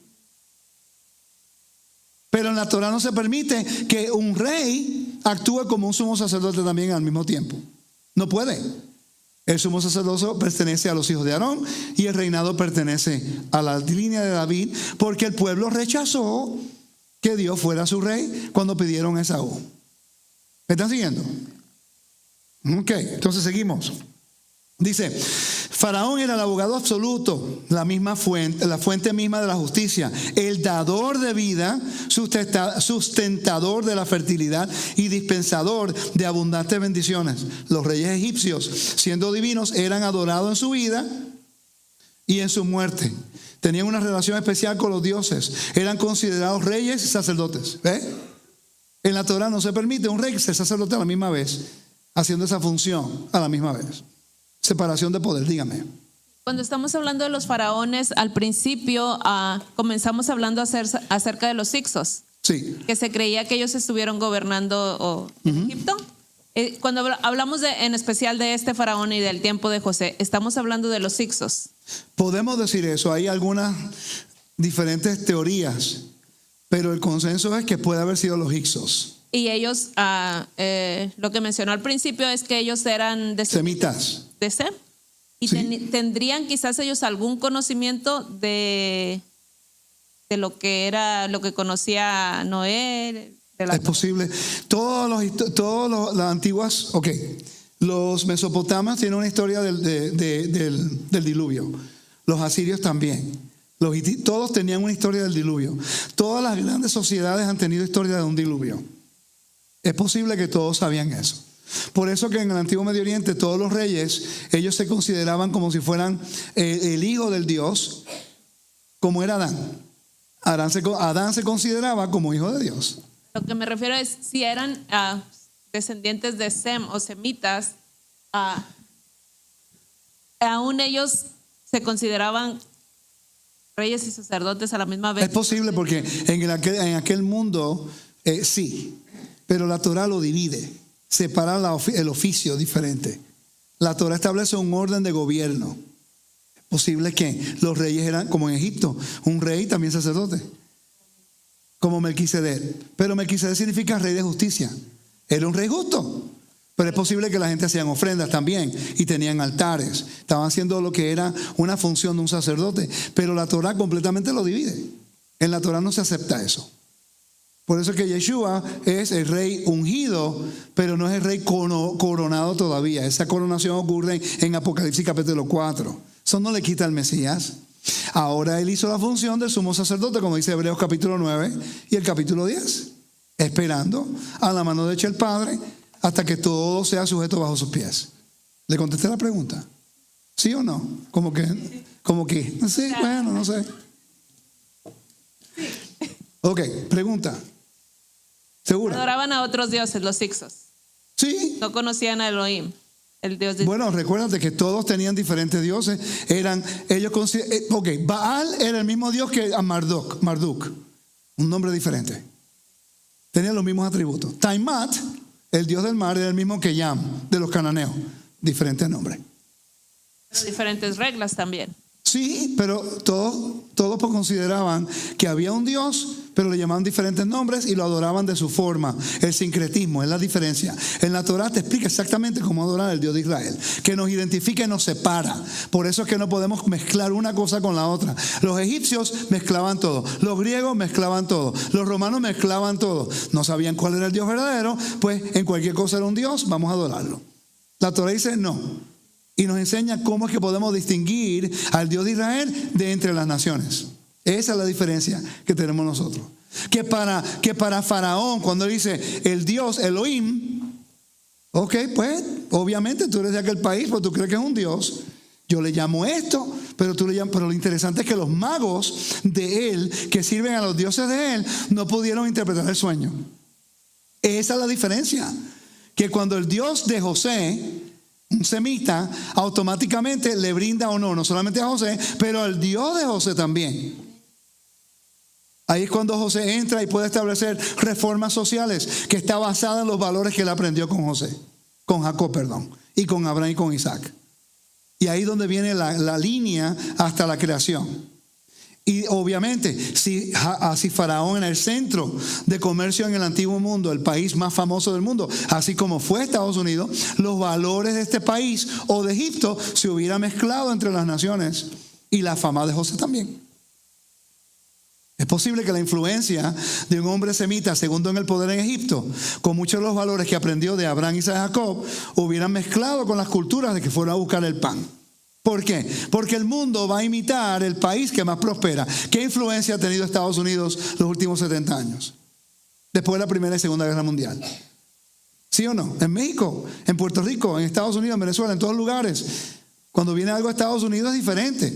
Pero en la Torah no se permite que un rey actúe como un sumo sacerdote también al mismo tiempo. No puede. El sumo sacerdocio pertenece a los hijos de Aarón y el reinado pertenece a la línea de David, porque el pueblo rechazó que Dios fuera su rey cuando pidieron a Esaú. ¿Me están siguiendo? Ok, entonces seguimos. Dice, Faraón era el abogado absoluto, la fuente misma de la justicia, el dador de vida, sustentador de la fertilidad y dispensador de abundantes bendiciones. Los reyes egipcios, siendo divinos, eran adorados en su vida y en su muerte. Tenían una relación especial con los dioses. Eran considerados reyes y sacerdotes. ¿Ve? En la Torah no se permite un rey ser sacerdote a la misma vez, haciendo esa función a la misma vez. Separación de poder, dígame. Cuando estamos hablando de los faraones, al principio comenzamos hablando acerca de los hicsos. Sí. Que se creía que ellos estuvieron gobernando Egipto. Cuando hablamos en especial de este faraón y del tiempo de José, estamos hablando de los hicsos. Podemos decir eso. Hay algunas diferentes teorías, pero el consenso es que puede haber sido los hicsos. Y ellos, lo que mencionó al principio es que ellos eran semitas. De Sem. Y sí. Tendrían quizás ellos algún conocimiento de lo que conocía Noé. Es posible. Todas las antiguas, los mesopotamios tienen una historia del diluvio. Los asirios también. Todos tenían una historia del diluvio. Todas las grandes sociedades han tenido historia de un diluvio. Es posible que todos sabían eso. Por eso que en el antiguo Medio Oriente todos los reyes, ellos se consideraban como si fueran el hijo del Dios, como era Adán. Adán se consideraba como hijo de Dios. Lo que me refiero es si eran descendientes de Sem o semitas, aún ellos se consideraban reyes y sacerdotes a la misma vez. Es posible porque en aquel mundo sí, pero la Torah lo divide, separa el oficio diferente. La Torah establece un orden de gobierno. Es posible que los reyes eran como en Egipto, un rey también sacerdote, como Melquisedec. Pero Melquisedec significa rey de justicia. Era un rey justo. Pero es posible que la gente hacían ofrendas también y tenían altares. Estaban haciendo lo que era una función de un sacerdote. Pero la Torah completamente lo divide. En la Torah no se acepta eso. Por eso es que Yeshua es el rey ungido, pero no es el rey coronado todavía. Esa coronación ocurre en Apocalipsis capítulo 4. Eso no le quita al Mesías. Ahora él hizo la función del sumo sacerdote, como dice Hebreos capítulo 9 y el capítulo 10. Esperando a la mano derecha del Padre hasta que todo sea sujeto bajo sus pies. ¿Le contesté la pregunta? ¿Sí o no? ¿Cómo que? Sí, bueno, no sé. Ok, pregunta. ¿Segura? Adoraban a otros dioses, los hicsos. Sí. No conocían a Elohim, el Dios de... Bueno, recuérdate que todos tenían diferentes dioses. Baal era el mismo Dios que Marduk, un nombre diferente. Tenían los mismos atributos. Taimat, el Dios del mar, era el mismo que Yam, de los cananeos. Diferente nombre. Diferentes reglas también. Sí, pero todos consideraban que había un Dios, pero le llamaban diferentes nombres y lo adoraban de su forma. El sincretismo es la diferencia. En la Torah te explica exactamente cómo adorar al Dios de Israel, que nos identifica y nos separa. Por eso es que no podemos mezclar una cosa con la otra. Los egipcios mezclaban todo, los griegos mezclaban todo, los romanos mezclaban todo. No sabían cuál era el Dios verdadero, pues en cualquier cosa era un Dios, vamos a adorarlo. La Torah dice no. Y nos enseña cómo es que podemos distinguir al Dios de Israel de entre las naciones. Esa es la diferencia que tenemos nosotros. Que para Faraón, cuando él dice el Dios Elohim, pues obviamente tú eres de aquel país, pues tú crees que es un Dios. Yo le llamo esto, pero lo interesante es que los magos de él, que sirven a los dioses de él, no pudieron interpretar el sueño. Esa es la diferencia. Que cuando el Dios de José un semita, automáticamente le brinda honor, no solamente a José, pero al Dios de José también. Ahí es cuando José entra y puede establecer reformas sociales que está basada en los valores que él aprendió con Jacob, y con Abraham y con Isaac. Y ahí es donde viene la línea hasta la creación. Y obviamente, si Faraón era el centro de comercio en el antiguo mundo, el país más famoso del mundo, así como fue Estados Unidos, los valores de este país o de Egipto se hubieran mezclado entre las naciones y la fama de José también. Es posible que la influencia de un hombre semita, segundo en el poder en Egipto, con muchos de los valores que aprendió de Abraham, Isaac y Jacob, hubieran mezclado con las culturas de que fueron a buscar el pan. ¿Por qué? Porque el mundo va a imitar el país que más prospera. ¿Qué influencia ha tenido Estados Unidos los últimos 70 años? Después de la Primera y Segunda Guerra Mundial. ¿Sí o no? En México, en Puerto Rico, en Estados Unidos, en Venezuela, en todos lugares. Cuando viene algo a Estados Unidos es diferente.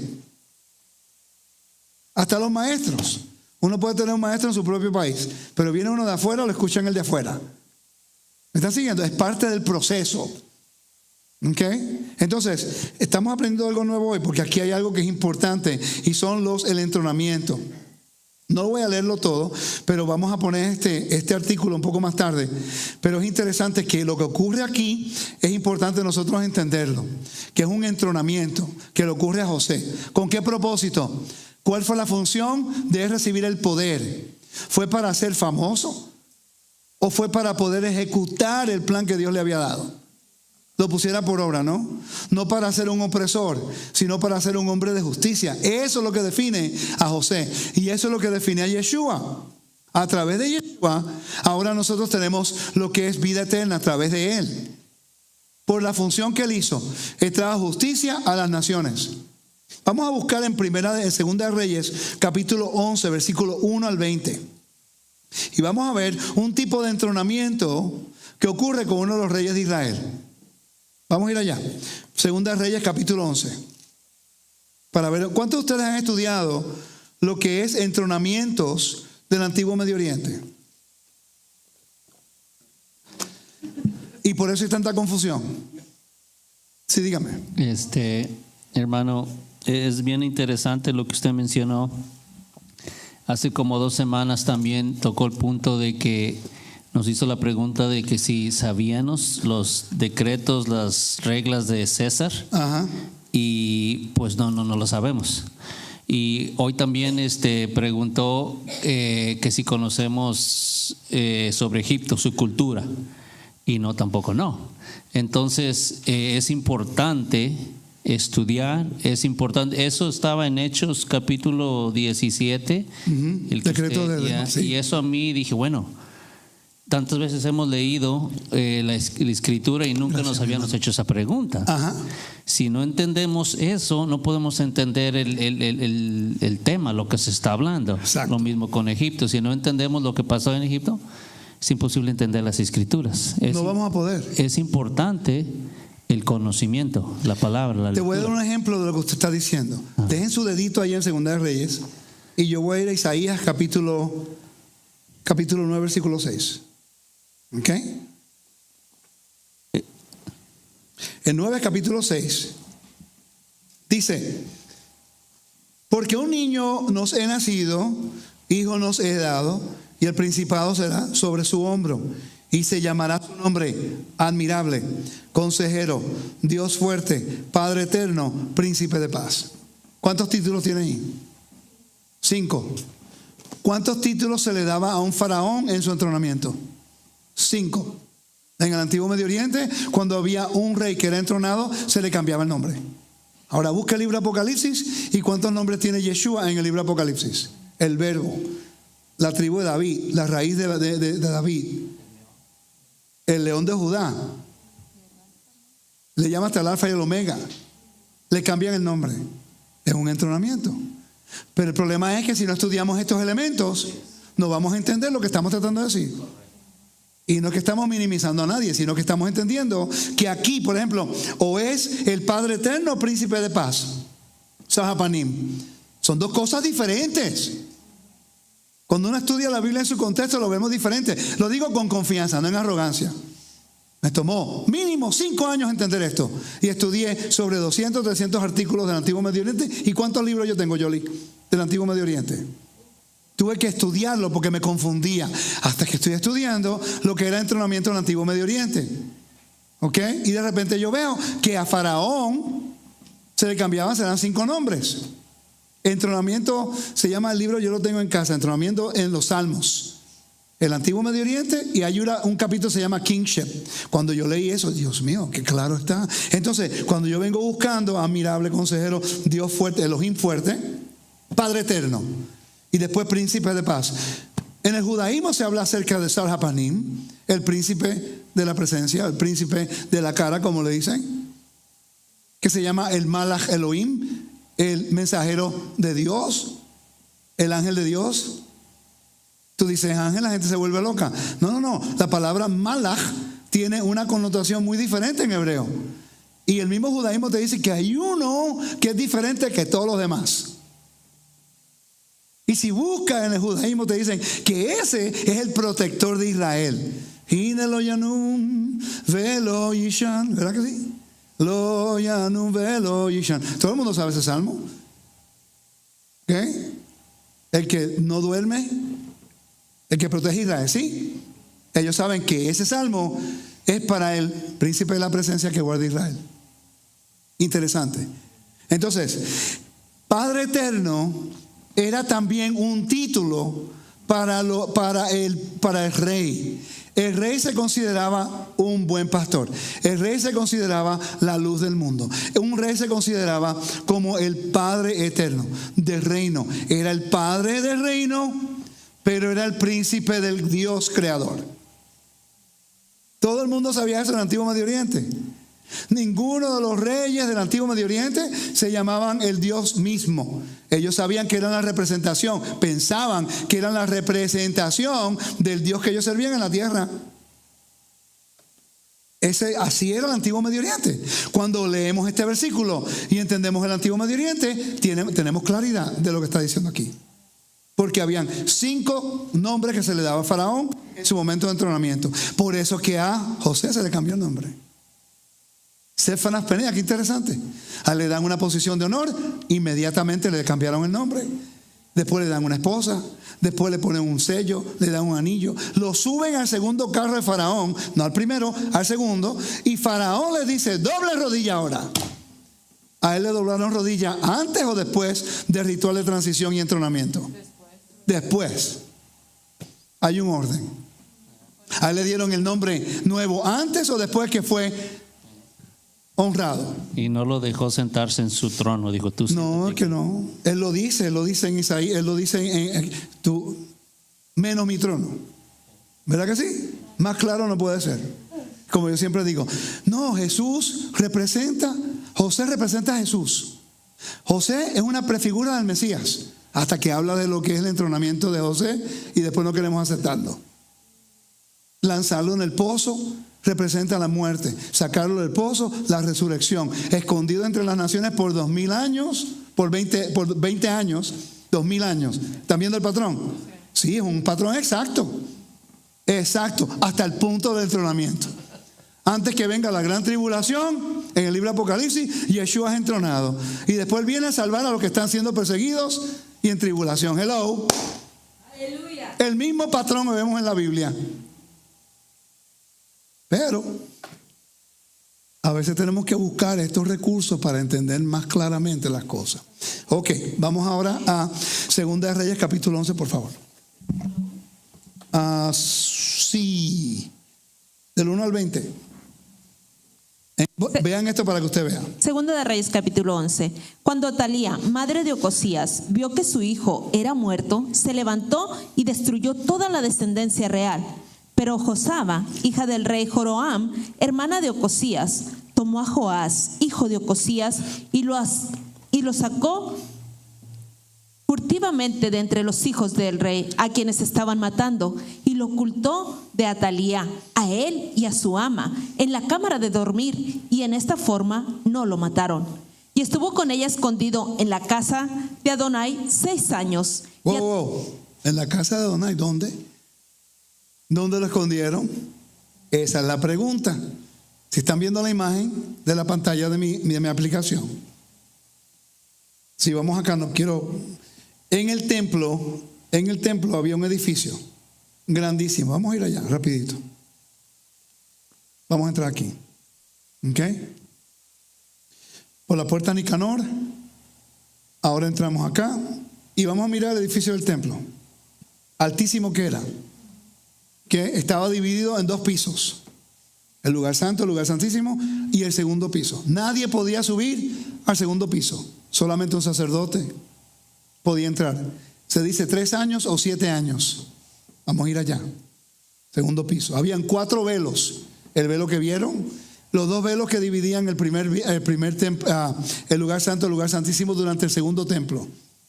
Hasta los maestros. Uno puede tener un maestro en su propio país, pero viene uno de afuera o lo escuchan el de afuera. ¿Me están siguiendo? Es parte del proceso. ¿Okay? Entonces, estamos aprendiendo algo nuevo hoy porque aquí hay algo que es importante y son el entrenamiento. No voy a leerlo todo, pero vamos a poner este artículo un poco más tarde. Pero es interesante que lo que ocurre aquí es importante nosotros entenderlo, que es un entrenamiento que le ocurre a José. ¿Con qué propósito? ¿Cuál fue la función de recibir el poder? ¿Fue para ser famoso o fue para poder ejecutar el plan que Dios le había dado? Lo pusiera por obra, ¿no? No para ser un opresor, sino para ser un hombre de justicia. Eso es lo que define a José. Y eso es lo que define a Yeshua. A través de Yeshua, ahora nosotros tenemos lo que es vida eterna a través de él. Por la función que él hizo. Él trajo justicia a las naciones. Vamos a buscar en Segunda de Reyes, capítulo 11, versículo 1 al 20. Y vamos a ver un tipo de entrenamiento que ocurre con uno de los reyes de Israel. Vamos a ir allá. Segunda de Reyes, capítulo 11. Para ver, ¿cuántos de ustedes han estudiado lo que es entrenamientos del antiguo Medio Oriente? Y por eso hay tanta confusión. Sí, dígame. Hermano, es bien interesante lo que usted mencionó. Hace como 2 semanas también tocó el punto de que nos hizo la pregunta de que si sabíamos los decretos, las reglas de César. Ajá. Y pues no lo sabemos. Y hoy también preguntó que si conocemos sobre Egipto, su cultura. Y no, tampoco no. Entonces es importante estudiar, es importante. Eso estaba en Hechos capítulo 17. El decreto sí. Y eso a mí dije, bueno, tantas veces hemos leído la escritura y nunca nos habíamos hecho esa pregunta. Ajá. Si no entendemos eso, no podemos entender el tema, lo que se está hablando. Exacto. Lo mismo con Egipto. Si no entendemos lo que pasó en Egipto, es imposible entender las escrituras. No vamos a poder. Es importante el conocimiento, la palabra, la lectura. Te voy a dar un ejemplo de lo que usted está diciendo. Dejen su dedito ahí en Segunda de Reyes y yo voy a ir a Isaías capítulo 9, versículo 6. ¿Ok? En 9, capítulo 6 dice: porque un niño nos he nacido, hijo nos he dado, y el principado será sobre su hombro, y se llamará su nombre admirable, consejero, Dios fuerte, Padre eterno, príncipe de paz. ¿Cuántos títulos tiene ahí? 5. ¿Cuántos títulos se le daba a un faraón en su entronamiento? 5. En el antiguo Medio Oriente, cuando había un rey que era entronado, se le cambiaba el nombre. Ahora busca el libro de Apocalipsis y cuántos nombres tiene Yeshua en el libro de Apocalipsis. El verbo, la tribu de David, la raíz de David, el león de Judá. Le llama hasta el alfa y el omega. Le cambian el nombre. Es un entronamiento. Pero el problema es que si no estudiamos estos elementos, no vamos a entender lo que estamos tratando de decir. Y no es que estamos minimizando a nadie, sino que estamos entendiendo que aquí, por ejemplo, o es el Padre eterno o príncipe de paz. Sahapanim. Son dos cosas diferentes. Cuando uno estudia la Biblia en su contexto, lo vemos diferente. Lo digo con confianza, no en arrogancia. Me tomó mínimo 5 años entender esto. Y estudié sobre 200, 300 artículos del Antiguo Medio Oriente. ¿Y cuántos libros yo tengo, Yoli, del Antiguo Medio Oriente? Tuve que estudiarlo porque me confundía. Hasta que estoy estudiando lo que era entrenamiento del Antiguo Medio Oriente. ¿Ok? Y de repente yo veo que a Faraón se le cambiaban, serán 5 nombres. Entrenamiento, se llama el libro, yo lo tengo en casa, entrenamiento en los Salmos. El Antiguo Medio Oriente, y hay un capítulo que se llama Kingship. Cuando yo leí eso, Dios mío, qué claro está. Entonces, cuando yo vengo buscando admirable consejero, Dios fuerte, Elohim fuerte, Padre eterno, y después príncipe de paz. En el judaísmo se habla acerca de Sarhapanim, el príncipe de la presencia, el príncipe de la cara, como le dicen, que se llama el Malach Elohim, el mensajero de Dios, el ángel de Dios. Tú dices ángel, la gente se vuelve loca. No. La palabra malach tiene una connotación muy diferente en hebreo. Y el mismo judaísmo te dice que hay uno que es diferente que todos los demás. Y si buscas en el judaísmo te dicen que ese es el protector de Israel. Hine lo yanum velo yishan. ¿Verdad que sí? Lo yanum velo yishan. Todo el mundo sabe ese salmo. ¿Ok? El que no duerme, el que protege a Israel, ¿sí? Ellos saben que ese salmo es para el príncipe de la presencia que guarda Israel. Interesante. Entonces, Padre Eterno era también un título para el rey. El rey se consideraba un buen pastor. El rey se consideraba la luz del mundo. Un rey se consideraba como el Padre Eterno del reino. Era el Padre del reino, pero era el príncipe del Dios creador. Todo el mundo sabía eso en el Antiguo Medio Oriente. Ninguno de los reyes del Antiguo Medio Oriente se llamaban el Dios mismo. Ellos sabían que eran la representación, pensaban que eran la representación del Dios que ellos servían en la tierra. Así era el Antiguo Medio Oriente. Cuando leemos este versículo y entendemos el Antiguo Medio Oriente, tenemos claridad de lo que está diciendo aquí. Porque habían 5 nombres que se le daba a Faraón en su momento de entrenamiento. Por eso que a José se le cambió el nombre. Sefanas Penea, qué interesante. Le dan una posición de honor, inmediatamente le cambiaron el nombre. Después le dan una esposa, después le ponen un sello, le dan un anillo. Lo suben al segundo carro de Faraón, no al primero, al segundo. Y Faraón le dice, doble rodilla ahora. A él le doblaron rodilla antes o después del ritual de transición y entrenamiento. Después. Hay un orden. A él le dieron el nombre nuevo antes o después que fue honrado. Y no lo dejó sentarse en su trono, dijo tú. No, es que no. Él lo dice en Isaías, él lo dice en tú, menos mi trono. ¿Verdad que sí? Más claro no puede ser. Como yo siempre digo, no, José representa a Jesús. José es una prefigura del Mesías, hasta que habla de lo que es el entrenamiento de José y después no queremos aceptarlo. Lanzarlo en el pozo representa la muerte, sacarlo del pozo, la resurrección, escondido entre las naciones por 2000 años, por 20 años, 2000 años. ¿Están viendo el patrón? Sí, es un patrón exacto, hasta el punto del entronamiento. Antes que venga la gran tribulación, en el libro de Apocalipsis, Yeshua es entronado. Y después viene a salvar a los que están siendo perseguidos y en tribulación. Hello. Aleluya. El mismo patrón que vemos en la Biblia. Pero a veces tenemos que buscar estos recursos para entender más claramente las cosas. Ok, vamos ahora a 2 de Reyes capítulo 11, por favor. Sí, del 1 al 20. Vean esto para que usted vea. 2 de Reyes capítulo 11. Cuando Atalía, madre de Ocosías, vio que su hijo era muerto, se levantó y destruyó toda la descendencia real. Pero Josaba, hija del rey Joroam, hermana de Ocosías, tomó a Joás, hijo de Ocosías, y lo sacó furtivamente de entre los hijos del rey, a quienes estaban matando, y lo ocultó de Atalía, a él y a su ama, en la cámara de dormir, y en esta forma no lo mataron. Y estuvo con ella escondido en la casa de Adonai 6 años. Wow. ¿En la casa de Adonai? ¿Dónde? ¿Dónde lo escondieron? Esa es la pregunta. Si están viendo la imagen de la pantalla de mi aplicación. Si vamos acá, no quiero. En el templo había un edificio grandísimo. Vamos a ir allá, rapidito. Vamos a entrar aquí. ¿Ok? Por la puerta Nicanor. Ahora entramos acá y vamos a mirar el edificio del templo. Altísimo que era. Que estaba dividido en 2 pisos. El lugar santo, el lugar santísimo y el segundo piso. Nadie podía subir al segundo piso. Solamente un sacerdote podía entrar. Se dice 3 años o 7 años. Vamos a ir allá. Segundo piso. Habían 4 velos. El velo que vieron, los 2 velos que dividían el primer templo, el lugar santo, el lugar santísimo durante el segundo templo.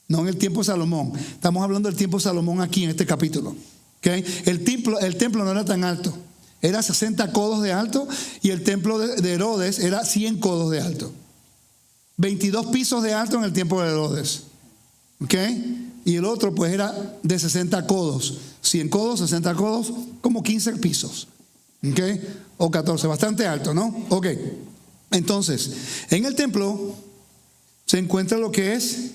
No en el tiempo de Salomón. Estamos hablando del tiempo de Salomón aquí en este capítulo. ¿Okay? El templo no era tan alto. Era 60 codos de alto y el templo de Herodes era 100 codos de alto. 22 pisos de alto en el tiempo de Herodes. ¿Ok? Y el otro pues era de 60 codos. 100 codos, 60 codos, como 15 pisos. ¿Ok? O 14, bastante alto, ¿no? Ok. Entonces, en el templo se encuentra lo que es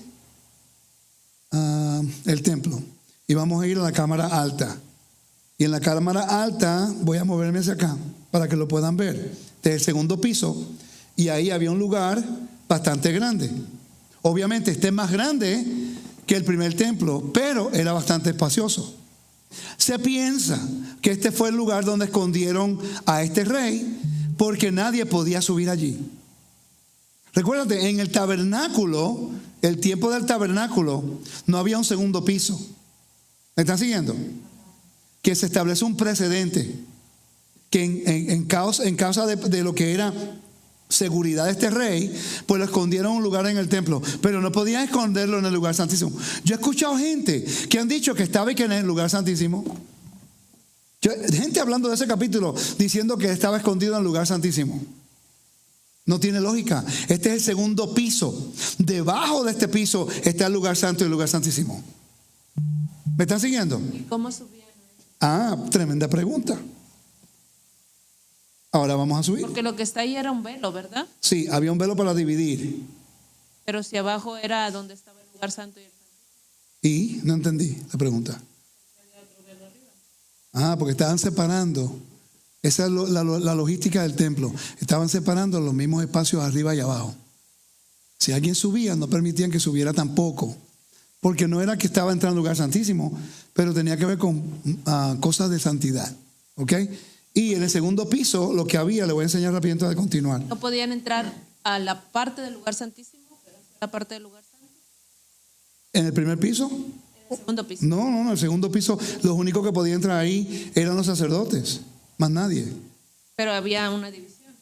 el templo. Y vamos a ir a la cámara alta. Y en la cámara alta voy a moverme hacia acá para que lo puedan ver. Este es el segundo piso. Y ahí había un lugar bastante grande. Obviamente este es más grande que el primer templo, pero era bastante espacioso. Se piensa que este fue el lugar donde escondieron a este rey porque nadie podía subir allí. Recuérdate, en el tabernáculo, el tiempo del tabernáculo, no había un segundo piso. ¿Me están siguiendo? Que se establece un precedente que en causa de lo que era seguridad de este rey, pues lo escondieron en un lugar en el templo, pero no podían esconderlo en el lugar santísimo. Yo he escuchado gente que han dicho que estaba y que en el lugar santísimo. Gente hablando de ese capítulo diciendo que estaba escondido en el lugar santísimo. No tiene lógica. Este es el segundo piso. Debajo de este piso está el lugar santo y el lugar santísimo. ¿Me están siguiendo? ¿Y cómo subían? Tremenda pregunta. Ahora vamos a subir. Porque lo que está ahí era un velo, ¿verdad? Sí, había un velo para dividir. Pero si abajo era donde estaba el lugar santo y el santísimo. Y no entendí la pregunta. Porque estaban separando. Esa es la logística del templo. Estaban separando los mismos espacios arriba y abajo. Si alguien subía, no permitían que subiera tampoco. Porque no era que estaba entrando al lugar santísimo, pero tenía que ver con cosas de santidad. ¿Ok? Y en el segundo piso, lo que había, le voy a enseñar rápido antes de continuar. No podían entrar a la parte del lugar santísimo, pero a la parte del lugar santo. ¿En el primer piso? En el segundo piso. No, en el segundo piso, los únicos que podían entrar ahí eran los sacerdotes, más nadie. Pero había una división.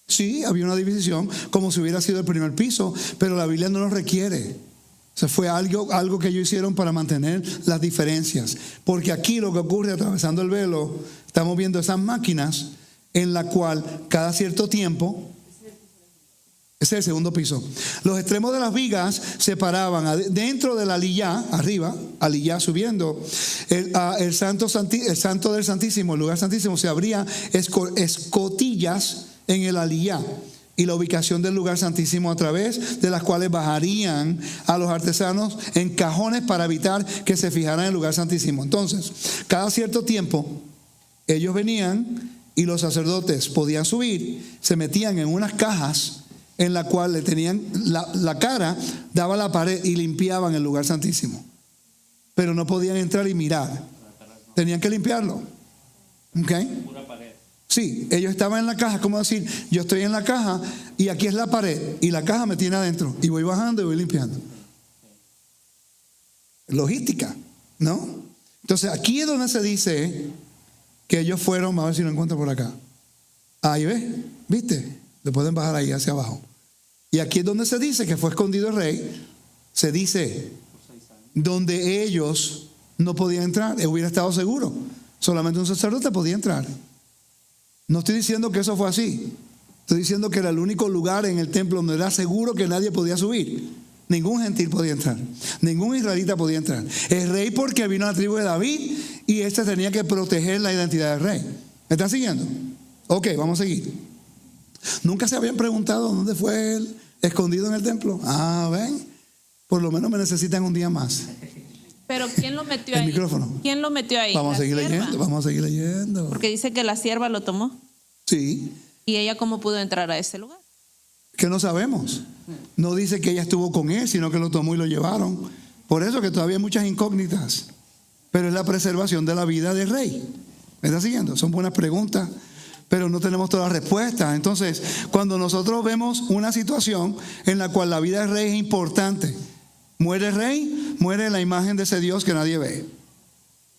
Sí, había una división, como si hubiera sido el primer piso, pero la Biblia no lo requiere. O sea, fue algo que ellos hicieron para mantener las diferencias. Porque aquí lo que ocurre atravesando el velo, estamos viendo esas máquinas en la cual cada cierto tiempo, ese es el segundo piso, los extremos de las vigas separaban dentro de la aliyá, arriba, aliyá subiendo, el santo del Santísimo, el lugar santísimo, se abría escotillas en el aliyá. Y la ubicación del lugar santísimo a través de las cuales bajarían a los artesanos en cajones para evitar que se fijaran en el lugar santísimo. Entonces, cada cierto tiempo, ellos venían y los sacerdotes podían subir, se metían en unas cajas en la cual le tenían la cara, daba la pared y limpiaban el lugar santísimo. Pero no podían entrar y mirar. Tenían que limpiarlo. ¿Ok? Sí, ellos estaban en la caja, como decir, yo estoy en la caja y aquí es la pared y la caja me tiene adentro y voy bajando y voy limpiando. Logística, ¿no? Entonces aquí es donde se dice que ellos fueron, a ver si lo encuentro por acá. Ahí ves, ¿viste? Le pueden bajar ahí hacia abajo. Y aquí es donde se dice que fue escondido el rey. Se dice donde ellos no podían entrar, hubiera estado seguro. Solamente un sacerdote podía entrar. No estoy diciendo que eso fue así. Estoy diciendo que era el único lugar en el templo donde era seguro que nadie podía subir. Ningún gentil podía entrar. Ningún israelita podía entrar. El rey porque vino a la tribu de David y este tenía que proteger la identidad del rey. ¿Me están siguiendo? Ok, vamos a seguir. ¿Nunca se habían preguntado dónde fue él escondido en el templo? Ven, por lo menos me necesitan un día más. Pero ¿quién lo metió El ahí? micrófono. ¿Quién lo metió ahí? Vamos a ¿La seguir sierva? leyendo, vamos a seguir leyendo. Porque dice que la sierva lo tomó. Sí, ¿Y ella cómo pudo entrar a ese lugar? que no sabemos. No dice que ella estuvo con él, sino que lo tomó y lo llevaron. Por eso que todavía hay muchas incógnitas. Pero es la preservación de la vida del rey. ¿Me está siguiendo? Son buenas preguntas, pero no tenemos todas las respuestas. Entonces, cuando nosotros vemos una situación en la cual la vida del rey es importante, muere el rey, muere la imagen de ese Dios que nadie ve.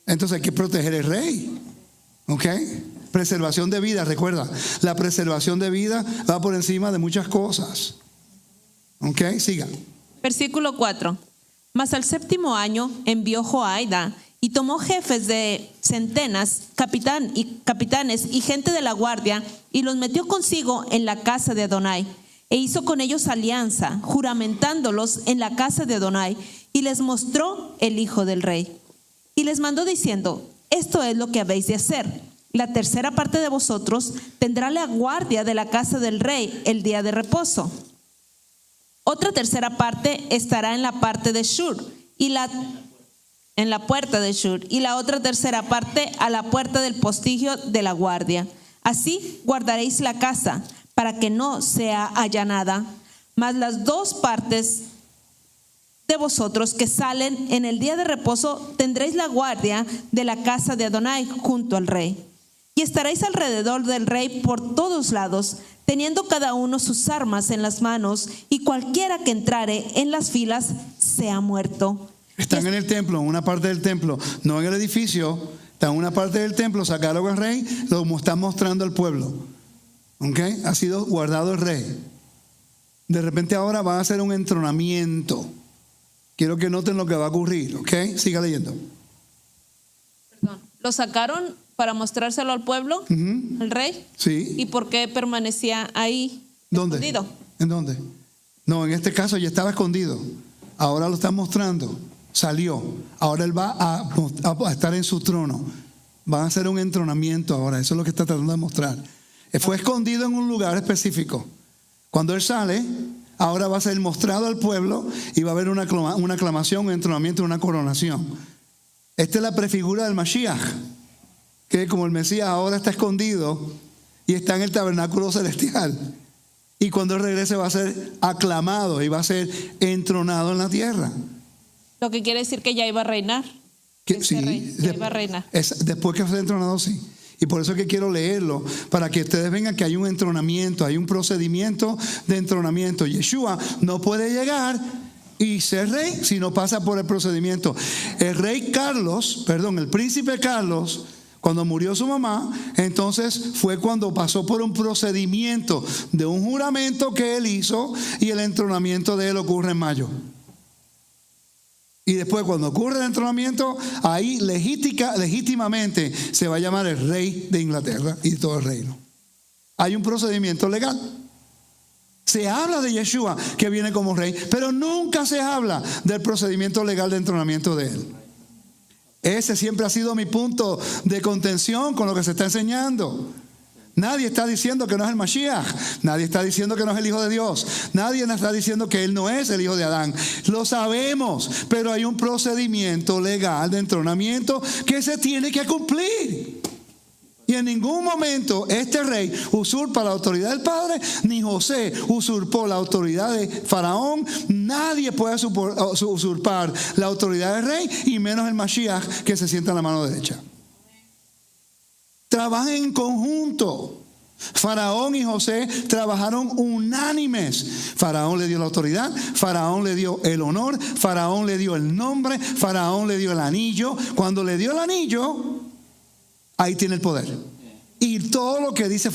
Entonces hay que proteger el rey. ¿Ok? Preservación de vida, recuerda, la preservación de vida va por encima de muchas cosas. ¿Ok? Siga. Versículo 4. Mas al séptimo año envió Joaida y tomó jefes de centenas, capitanes y gente de la guardia, y los metió consigo en la casa de Adonai, e hizo con ellos alianza, juramentándolos en la casa de Adonai, y les mostró el hijo del rey. Y les mandó diciendo: esto es lo que habéis de hacer. La tercera parte de vosotros tendrá la guardia de la casa del rey el día de reposo. Otra tercera parte estará en la parte de Shur, en la puerta de Shur, y la otra tercera parte a la puerta del postigio de la guardia. Así guardaréis la casa, para que no sea allanada. Mas las dos partes de vosotros que salen en el día de reposo tendréis la guardia de la casa de Adonai junto al rey. Y estaréis alrededor del rey por todos lados, teniendo cada uno sus armas en las manos, y cualquiera que entrare en las filas sea muerto. Están en el templo, en una parte del templo, no en el edificio. Están en una parte del templo, sacaron al rey, lo están mostrando al pueblo. ¿Ok? Ha sido guardado el rey. De repente ahora va a hacer un entronamiento. Quiero que noten lo que va a ocurrir. ¿Ok? Siga leyendo. Perdón. Lo sacaron para mostrárselo al pueblo, el rey. Sí. ¿Y por qué permanecía ahí? ¿Dónde? Escondido? ¿En dónde? No, en este caso ya estaba escondido. Ahora lo están mostrando. Salió. Ahora él va a estar en su trono. Van a hacer un entronamiento ahora. Eso es lo que está tratando de mostrar. Fue escondido en un lugar específico. Cuando él sale, ahora va a ser mostrado al pueblo y va a haber una aclamación, un entronamiento, una coronación. Esta es la prefigura del Mashiach, que como el Mesías ahora está escondido y está en el tabernáculo celestial. Y cuando él regrese va a ser aclamado y va a ser entronado en la tierra. Lo que quiere decir que ya iba a reinar. Sí, Rey, ya iba a reinar. Después que fue entronado, sí. Y por eso es que quiero leerlo, para que ustedes vean que hay un entronamiento, hay un procedimiento de entronamiento. Yeshua no puede llegar y ser rey si no pasa por el procedimiento. El príncipe Carlos, cuando murió su mamá, entonces fue cuando pasó por un procedimiento de un juramento que él hizo, y el entronamiento de él ocurre en mayo. Y después, cuando ocurre el entronamiento, ahí legítimamente se va a llamar el rey de Inglaterra y de todo el reino. Hay un procedimiento legal. Se habla de Yeshua que viene como rey, pero nunca se habla del procedimiento legal de entronamiento de él. Ese siempre ha sido mi punto de contención con lo que se está enseñando. Nadie está diciendo que no es el Mashiach. Nadie está diciendo que no es el Hijo de Dios. Nadie está diciendo que Él no es el Hijo de Adán. Lo sabemos, pero hay un procedimiento legal de entronamiento que se tiene que cumplir. Y en ningún momento este rey usurpa la autoridad del Padre, ni José usurpó la autoridad de Faraón. Nadie puede usurpar la autoridad del rey, y menos el Mashiach, que se sienta en la mano derecha. Trabajan en conjunto. Faraón y José trabajaron unánimes. Faraón le dio la autoridad, Faraón le dio el honor, Faraón le dio el nombre, Faraón le dio el anillo. Cuando le dio el anillo, ahí tiene el poder. Y todo lo que dice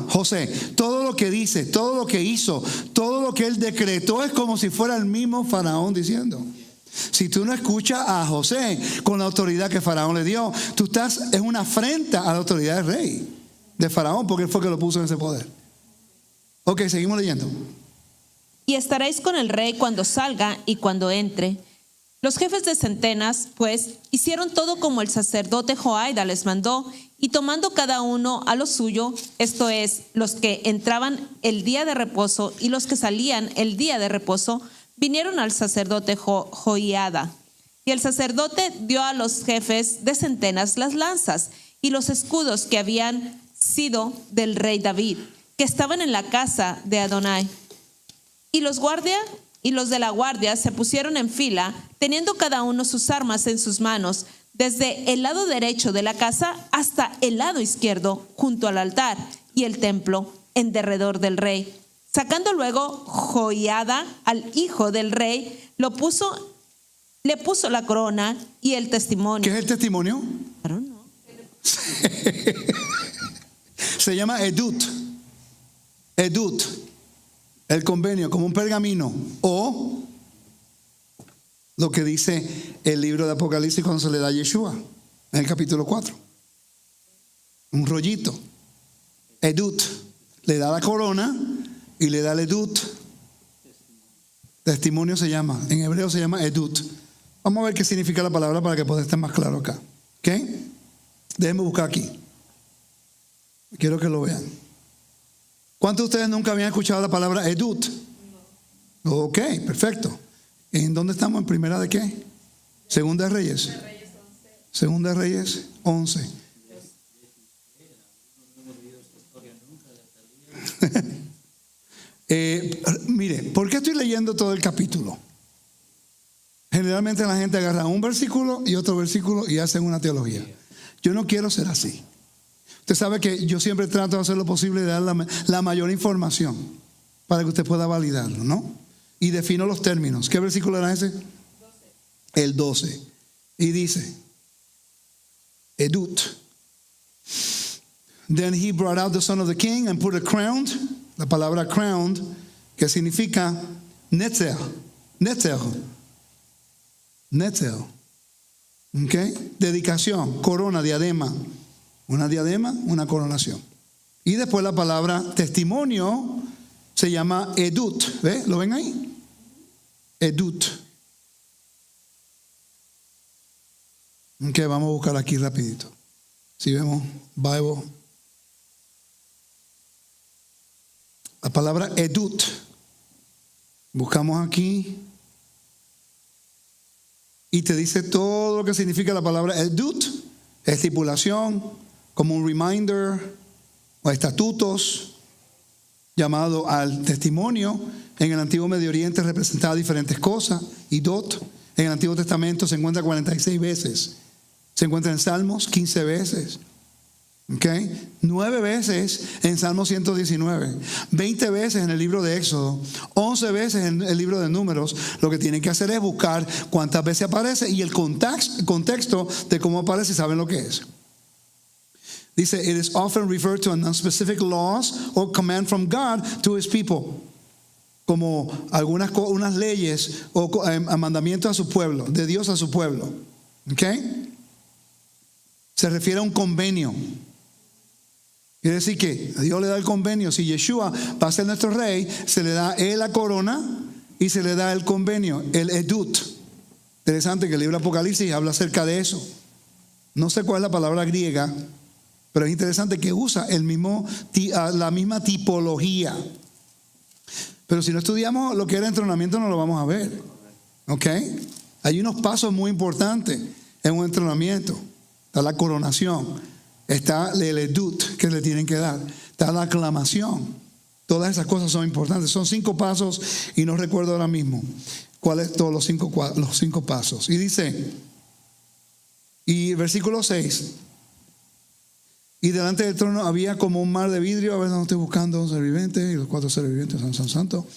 José, todo lo que dice, todo lo que hizo, todo lo que él decretó, es como si fuera el mismo Faraón diciendo. Si tú no escuchas a José con la autoridad que Faraón le dio, es una afrenta a la autoridad del rey, de Faraón, porque él fue el que lo puso en ese poder. Ok, seguimos leyendo. Y estaréis con el rey cuando salga y cuando entre, Los jefes de centenas, pues, hicieron todo como el sacerdote Joiada les mandó, y tomando cada uno a lo suyo, esto es, los que entraban el día de reposo y los que salían el día de reposo, vinieron al sacerdote Joiada. Y el sacerdote dio a los jefes de centenas las lanzas y los escudos que habían sido del rey David, que estaban en la casa de Adonai. Y los de la guardia se pusieron en fila, teniendo cada uno sus armas en sus manos, desde el lado derecho de la casa hasta el lado izquierdo, junto al altar y el templo, en derredor del rey. Sacando luego Joiada al hijo del rey, le puso la corona y el testimonio. ¿Qué es el testimonio? Claro, no. Se llama edut. Edut. El convenio, como un pergamino. O lo que dice el libro de Apocalipsis cuando se le da a Yeshua, en el capítulo 4. Un rollito. Edut. Le da la corona y le da el edut. Testimonio se llama. En hebreo se llama edut. Vamos a ver qué significa la palabra para que pueda estar más claro acá. ¿Ok? Déjenme buscar aquí. Quiero que lo vean. ¿Cuántos de ustedes nunca habían escuchado la palabra edut? No. Ok, perfecto. ¿En dónde estamos? ¿En primera de qué? Segunda de Reyes. Segunda de Reyes 11. Mire, ¿por qué estoy leyendo todo el capítulo? Generalmente la gente agarra un versículo y otro versículo y hacen una teología. Yo no quiero ser así. Usted sabe que yo siempre trato de hacer lo posible de dar la mayor información para que usted pueda validarlo, ¿no? Y defino los términos. ¿Qué versículo era ese? 12. El 12. Y dice, edut. Then he brought out the son of the king and put a crown. La palabra crown, que significa netzer. Netzer. Netzer. ¿Ok? Dedicación, corona, diadema. Una diadema, una coronación. Y después la palabra testimonio se llama edut. ¿Ve? ¿Lo ven ahí? Edut. Ok, vamos a buscar aquí rapidito. Si vemos Bible. La palabra edut. Buscamos aquí. Y te dice todo lo que significa la palabra edut. Estipulación, como un reminder o estatutos, llamado al testimonio. En el Antiguo Medio Oriente representaba diferentes cosas. Y dot, en el Antiguo Testamento se encuentra 46 veces. Se encuentra en Salmos 15 veces. ¿Okay? 9 veces en Salmo 119, 20 veces en el libro de Éxodo, 11 veces en el libro de Números. Lo que tienen que hacer es buscar cuántas veces aparece y el contexto de cómo aparece, saben lo que es. Dice, it is often referred to a non-specific laws or command from God to his people. Como unas leyes o mandamientos a su pueblo, de Dios a su pueblo. ¿Okay? Se refiere a un convenio. Quiere decir que a Dios le da el convenio. Si Yeshua va a ser nuestro rey, se le da la corona y se le da el convenio, el edut. Interesante que el libro de Apocalipsis habla acerca de eso. No sé cuál es la palabra griega, pero es interesante que usa la misma tipología. Pero si no estudiamos lo que era entrenamiento, no lo vamos a ver. ¿Ok? Hay unos pasos muy importantes en un entrenamiento. Está la coronación. Está el edut que le tienen que dar. Está la aclamación. Todas esas cosas son importantes. Son 5 pasos y no recuerdo ahora mismo cuáles todos los 5 pasos. Y dice, y versículo 6. Y delante del trono había como un mar de vidrio. A ver dónde estoy buscando un ser viviente. Y los 4 seres vivientes, santo.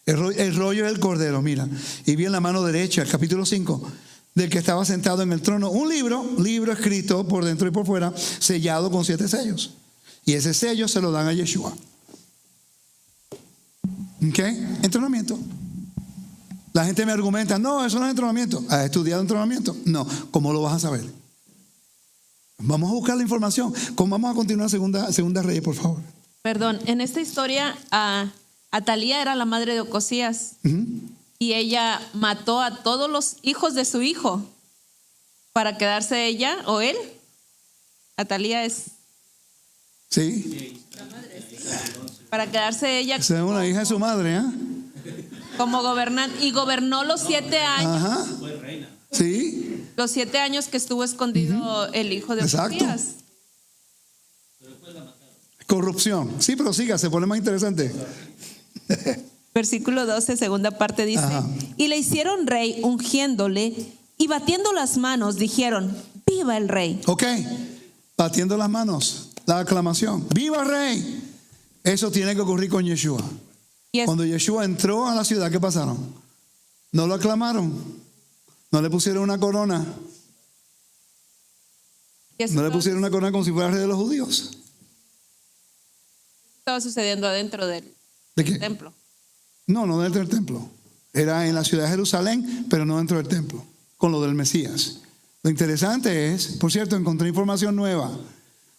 El rollo del cordero, mira. Y vi en la mano derecha, el capítulo 5. Del que estaba sentado en el trono, un libro escrito por dentro y por fuera, sellado con 7 sellos. Y ese sello se lo dan a Yeshua. ¿Ok? Entrenamiento. La gente me argumenta, no, eso no es entrenamiento. ¿Has estudiado entrenamiento? No. ¿Cómo lo vas a saber? Vamos a buscar la información. Vamos a continuar segunda Reyes, por favor. Perdón, en esta historia, Atalía era la madre de Ocosías. y ella mató a todos los hijos de su hijo para quedarse ella o él. Atalía es Sí. para quedarse ella Esa es una hija de su madre, ¿eh? como gobernante y gobernó los 7 años. Ajá. Sí. Los 7 años que estuvo escondido el hijo de Exacto. Ocosías. Corrupción. Sí, pero siga, se pone más interesante. Versículo 12, segunda parte dice: Ajá. Y le hicieron rey ungiéndole y batiendo las manos dijeron: ¡Viva el rey! Ok. Batiendo las manos. La aclamación. ¡Viva el rey! Eso tiene que ocurrir con Yeshua. Y es- Cuando Yeshua entró a la ciudad, ¿qué pasaron? No lo aclamaron. No le pusieron una corona. y eso No le estaba- pusieron una corona como si fuera rey de los judíos. estaba sucediendo adentro del ¿De qué? templo. No, no dentro del templo. Era en la ciudad de Jerusalén, pero no dentro del templo, con lo del Mesías. Lo interesante es, por cierto, encontré información nueva,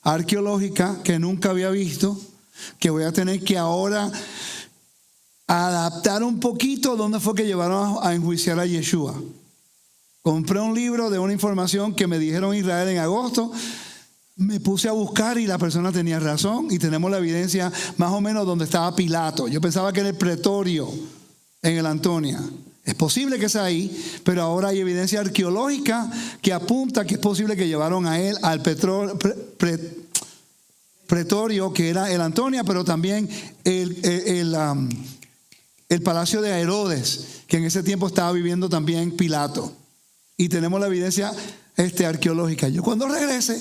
arqueológica, que nunca había visto, que voy a tener que ahora adaptar un poquito dónde fue que llevaron a enjuiciar a Yeshua. Compré un libro de una información que me dijeron en Israel en agosto. Me puse a buscar y la persona tenía razón y tenemos la evidencia más o menos donde estaba Pilato. Yo pensaba que era el pretorio en el Antonia. Es posible que sea ahí, pero ahora hay evidencia arqueológica que apunta que es posible que llevaron a él al pretorio, que era el Antonia, pero también el palacio de Herodes, que en ese tiempo estaba viviendo también Pilato. Y tenemos la evidencia arqueológica. Yo cuando regrese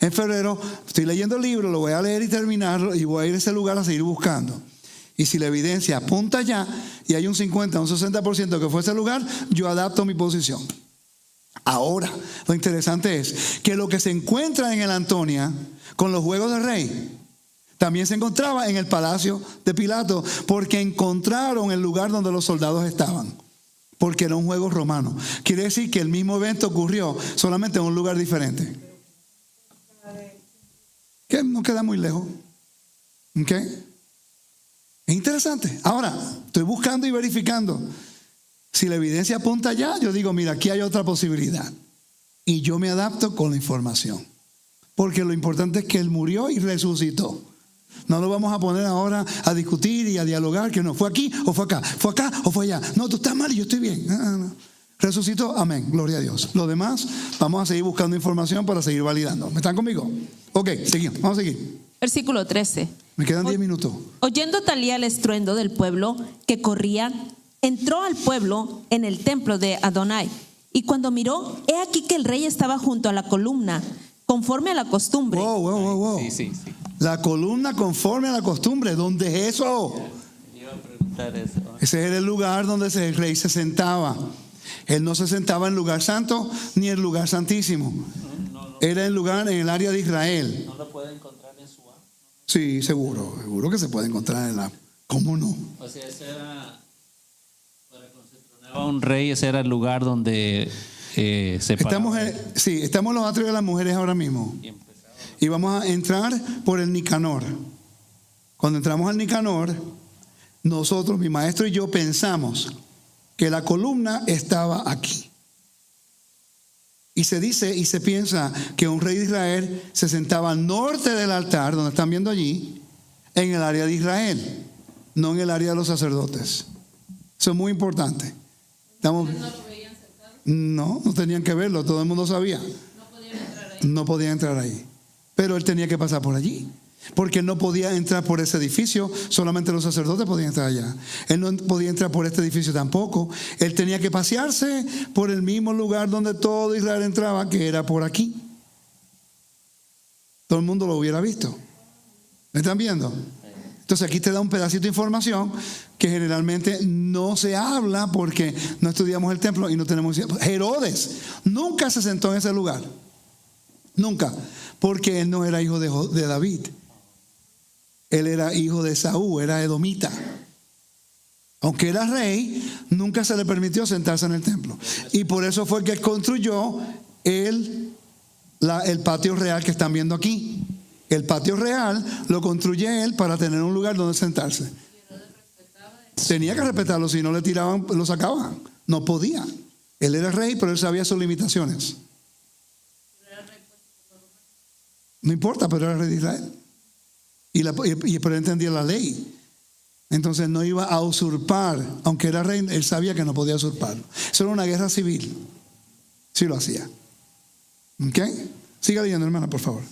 en febrero, estoy leyendo el libro, lo voy a leer y terminarlo y voy a ir a ese lugar a seguir buscando. Y si la evidencia apunta allá y hay un 50, un 60% que fue ese lugar, yo adapto mi posición. Ahora, lo interesante es que lo que se encuentra en el Antonia con los juegos del rey, también se encontraba en el palacio de Pilato, porque encontraron el lugar donde los soldados estaban, porque era un juego romano. Quiere decir que el mismo evento ocurrió, solamente en un lugar diferente. Que no queda muy lejos. ¿Ok? Es interesante. Ahora, estoy buscando y verificando. Si la evidencia apunta allá, yo digo, mira, aquí hay otra posibilidad. Y yo me adapto con la información. Porque lo importante es que Él murió y resucitó. No lo vamos a poner ahora a discutir y a dialogar, que no, fue aquí o fue acá o fue allá. No, tú estás mal y yo estoy bien. No. Resucitó, amén, gloria a Dios. Lo demás, vamos a seguir buscando información para seguir validando. ¿Me están conmigo? Ok, seguimos, vamos a seguir. Versículo 13. Me quedan 10 minutos. Oyendo Atalía el estruendo del pueblo que corría, entró al pueblo en el templo de Adonai. Y cuando miró, he aquí que el rey estaba junto a la columna, conforme a la costumbre. Wow. Sí. La columna conforme a la costumbre. ¿Dónde es eso? Iba a preguntar eso. Ese era el lugar donde el rey se sentaba. Él no se sentaba en el lugar santo ni en el lugar santísimo. Era el lugar en el área de Israel. ¿No lo puede encontrar en su app? Sí, seguro que se puede encontrar en la. ¿Cómo no? O sea, ese era, para cuando se tronaba un rey, ese era el lugar donde se Estamos paraba. estamos en los atrios de las mujeres ahora mismo. Y empezaba. Y vamos a entrar por el Nicanor. Cuando entramos al Nicanor, nosotros, mi maestro y yo, pensamos que la columna estaba aquí. Y se dice y se piensa que un rey de Israel se sentaba al norte del altar, donde están viendo allí, en el área de Israel, no en el área de los sacerdotes. Eso es muy importante. No tenían que verlo, todo el mundo sabía. No podían entrar ahí. Pero él tenía que pasar por allí. Porque él no podía entrar por ese edificio, solamente los sacerdotes podían entrar allá. Él no podía entrar por este edificio tampoco. Él tenía que pasearse por el mismo lugar donde todo Israel entraba, que era por aquí. Todo el mundo lo hubiera visto. ¿Me están viendo? Entonces aquí te da un pedacito de información que generalmente no se habla porque no estudiamos el templo y no tenemos. Herodes nunca se sentó en ese lugar. Nunca. Porque él no era hijo de David. Él era hijo de Saúl, era edomita. Aunque era rey, nunca se le permitió sentarse en el templo. Y por eso fue que construyó el patio real que están viendo aquí. El patio real lo construye él para tener un lugar donde sentarse. Tenía que respetarlo, si no le tiraban, lo sacaban. No podía. Él era rey, pero él sabía sus limitaciones. No importa, pero era rey de Israel. Pero él entendía la ley. Entonces no iba a usurpar, aunque era rey, él sabía que no podía usurparlo. Eso era una guerra civil. Sí lo hacía. ¿Ok? Siga leyendo, hermana, por favor.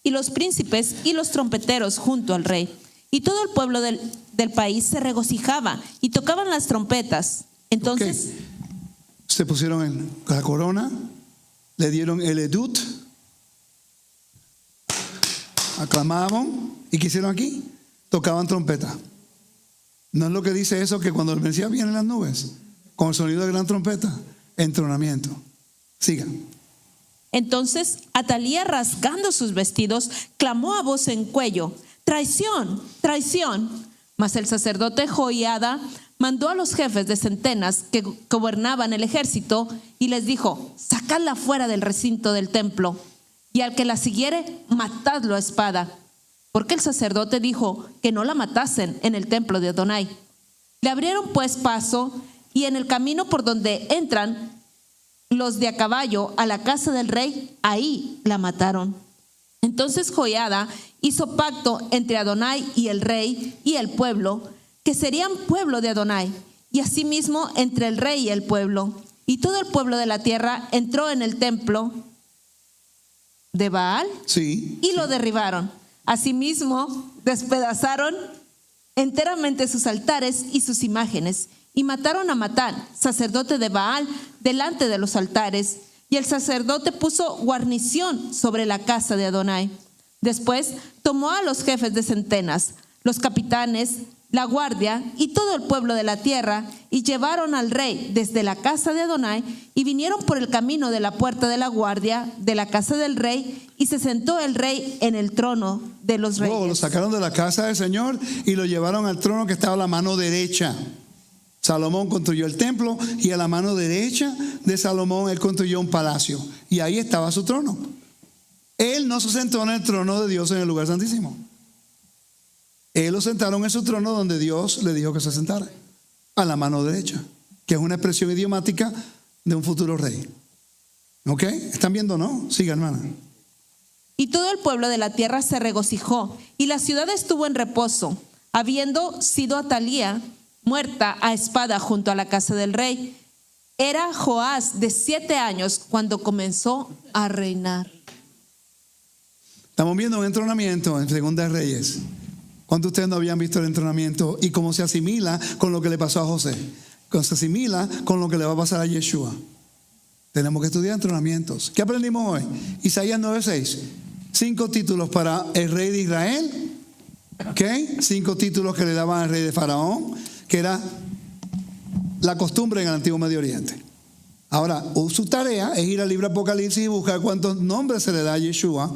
Y los príncipes y los trompeteros junto al rey. Y todo el pueblo del país se regocijaba y tocaban las trompetas. Entonces, se pusieron en la corona, le dieron el edut, aclamaban. ¿Y qué hicieron aquí? Tocaban trompeta. ¿No es lo que dice eso, que cuando el Mesías viene en las nubes, con el sonido de gran trompeta? Entronamiento. Sigan. Entonces Atalía, rasgando sus vestidos, clamó a voz en cuello: traición, traición. Mas el sacerdote Joiada mandó a los jefes de centenas que gobernaban el ejército y les dijo: sacadla fuera del recinto del templo, y al que la siguiere, matadlo a espada. Porque el sacerdote dijo que no la matasen en el templo de Adonai. Le abrieron pues paso, y en el camino por donde entran los de a caballo a la casa del rey, ahí la mataron. Entonces Joiada hizo pacto entre Adonai y el rey y el pueblo, que serían pueblo de Adonai, y asimismo entre el rey y el pueblo. Y todo el pueblo de la tierra entró en el templo de Baal, y lo derribaron. Asimismo despedazaron enteramente sus altares y sus imágenes, y mataron a Matán, sacerdote de Baal, delante de los altares. Y el sacerdote puso guarnición sobre la casa de Adonai. Después tomó a los jefes de centenas, los capitanes, la guardia y todo el pueblo de la tierra, y llevaron al rey desde la casa de Adonai, y vinieron por el camino de la puerta de la guardia de la casa del rey, y se sentó el rey en el trono de los reyes. Lo sacaron de la casa del Señor y lo llevaron al trono que estaba a la mano derecha. Salomón construyó el templo, y a la mano derecha de Salomón él construyó un palacio, y ahí estaba su trono. Él no se sentó en el trono de Dios en el lugar santísimo. Él lo sentaron en su trono donde Dios le dijo que se sentara, a la mano derecha, que es una expresión idiomática de un futuro rey. ¿Ok? ¿Están viendo, no? Siga, hermana. Y todo el pueblo de la tierra se regocijó, y la ciudad estuvo en reposo, habiendo sido Atalía muerta a espada junto a la casa del rey. Era Joás de 7 años cuando comenzó a reinar. Estamos viendo un entronamiento en Segunda de Reyes. ¿Cuántos de ustedes no habían visto el entronamiento y cómo se asimila con lo que le pasó a José? Cómo se asimila con lo que le va a pasar a Yeshua. Tenemos que estudiar entronamientos. ¿Qué aprendimos hoy? Isaías 9:6. 5 títulos para el rey de Israel. ¿Ok? 5 títulos que le daban al rey de Faraón, que era la costumbre en el antiguo Medio Oriente. Ahora, su tarea es ir al libro Apocalipsis y buscar cuántos nombres se le da a Yeshua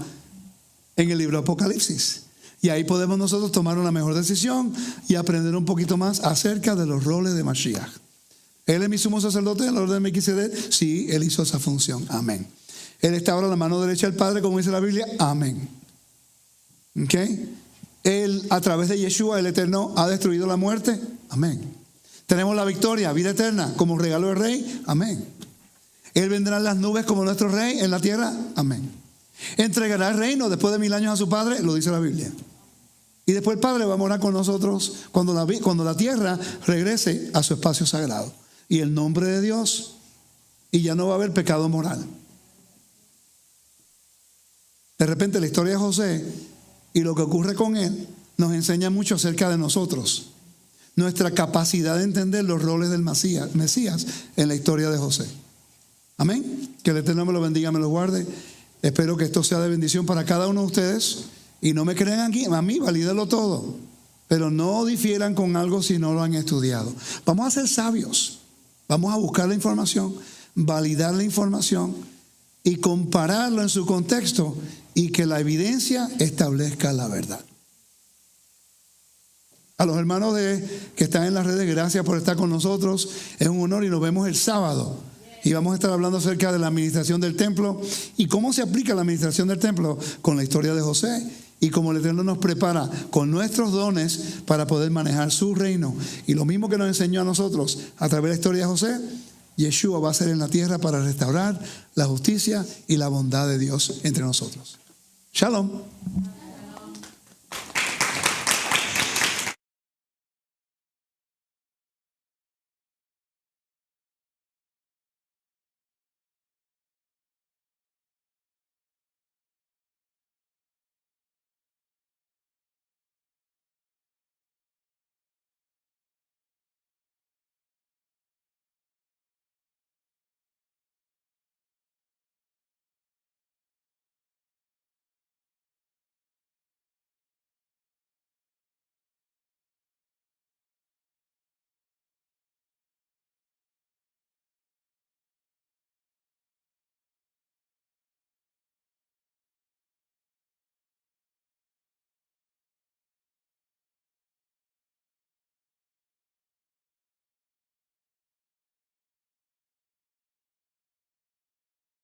en el libro Apocalipsis. Y ahí podemos nosotros tomar una mejor decisión y aprender un poquito más acerca de los roles de Mashiach. ¿Él es mi sumo sacerdote en el orden de Melquisedec? Sí, él hizo esa función. Amén. Él está ahora a la mano derecha del Padre, como dice la Biblia. Amén. ¿Ok? Él, a través de Yeshua, el Eterno, ha destruido la muerte. Amén. Tenemos la victoria, vida eterna, como regalo del Rey. Amén. Él vendrá en las nubes como nuestro Rey en la tierra. Amén. Entregará el reino después de 1000 años a su Padre, lo dice la Biblia. Y después el Padre va a morar con nosotros cuando la tierra regrese a su espacio sagrado. Y el nombre de Dios, y ya no va a haber pecado moral. De repente la historia de José y lo que ocurre con él nos enseña mucho acerca de nosotros. Nuestra capacidad de entender los roles del Mesías en la historia de José. Amén. Que el Eterno me lo bendiga, me lo guarde. Espero que esto sea de bendición para cada uno de ustedes. Y no me crean aquí, a mí, valídalo todo. Pero no difieran con algo si no lo han estudiado. Vamos a ser sabios. Vamos a buscar la información, validar la información y compararlo en su contexto y que la evidencia establezca la verdad. A los hermanos que están en las redes, gracias por estar con nosotros. Es un honor y nos vemos el sábado. Y vamos a estar hablando acerca de la administración del templo y cómo se aplica la administración del templo con la historia de José Y como el Eterno nos prepara con nuestros dones para poder manejar su reino. Y lo mismo que nos enseñó a nosotros a través de la historia de José, Yeshua va a ser en la tierra para restaurar la justicia y la bondad de Dios entre nosotros. Shalom.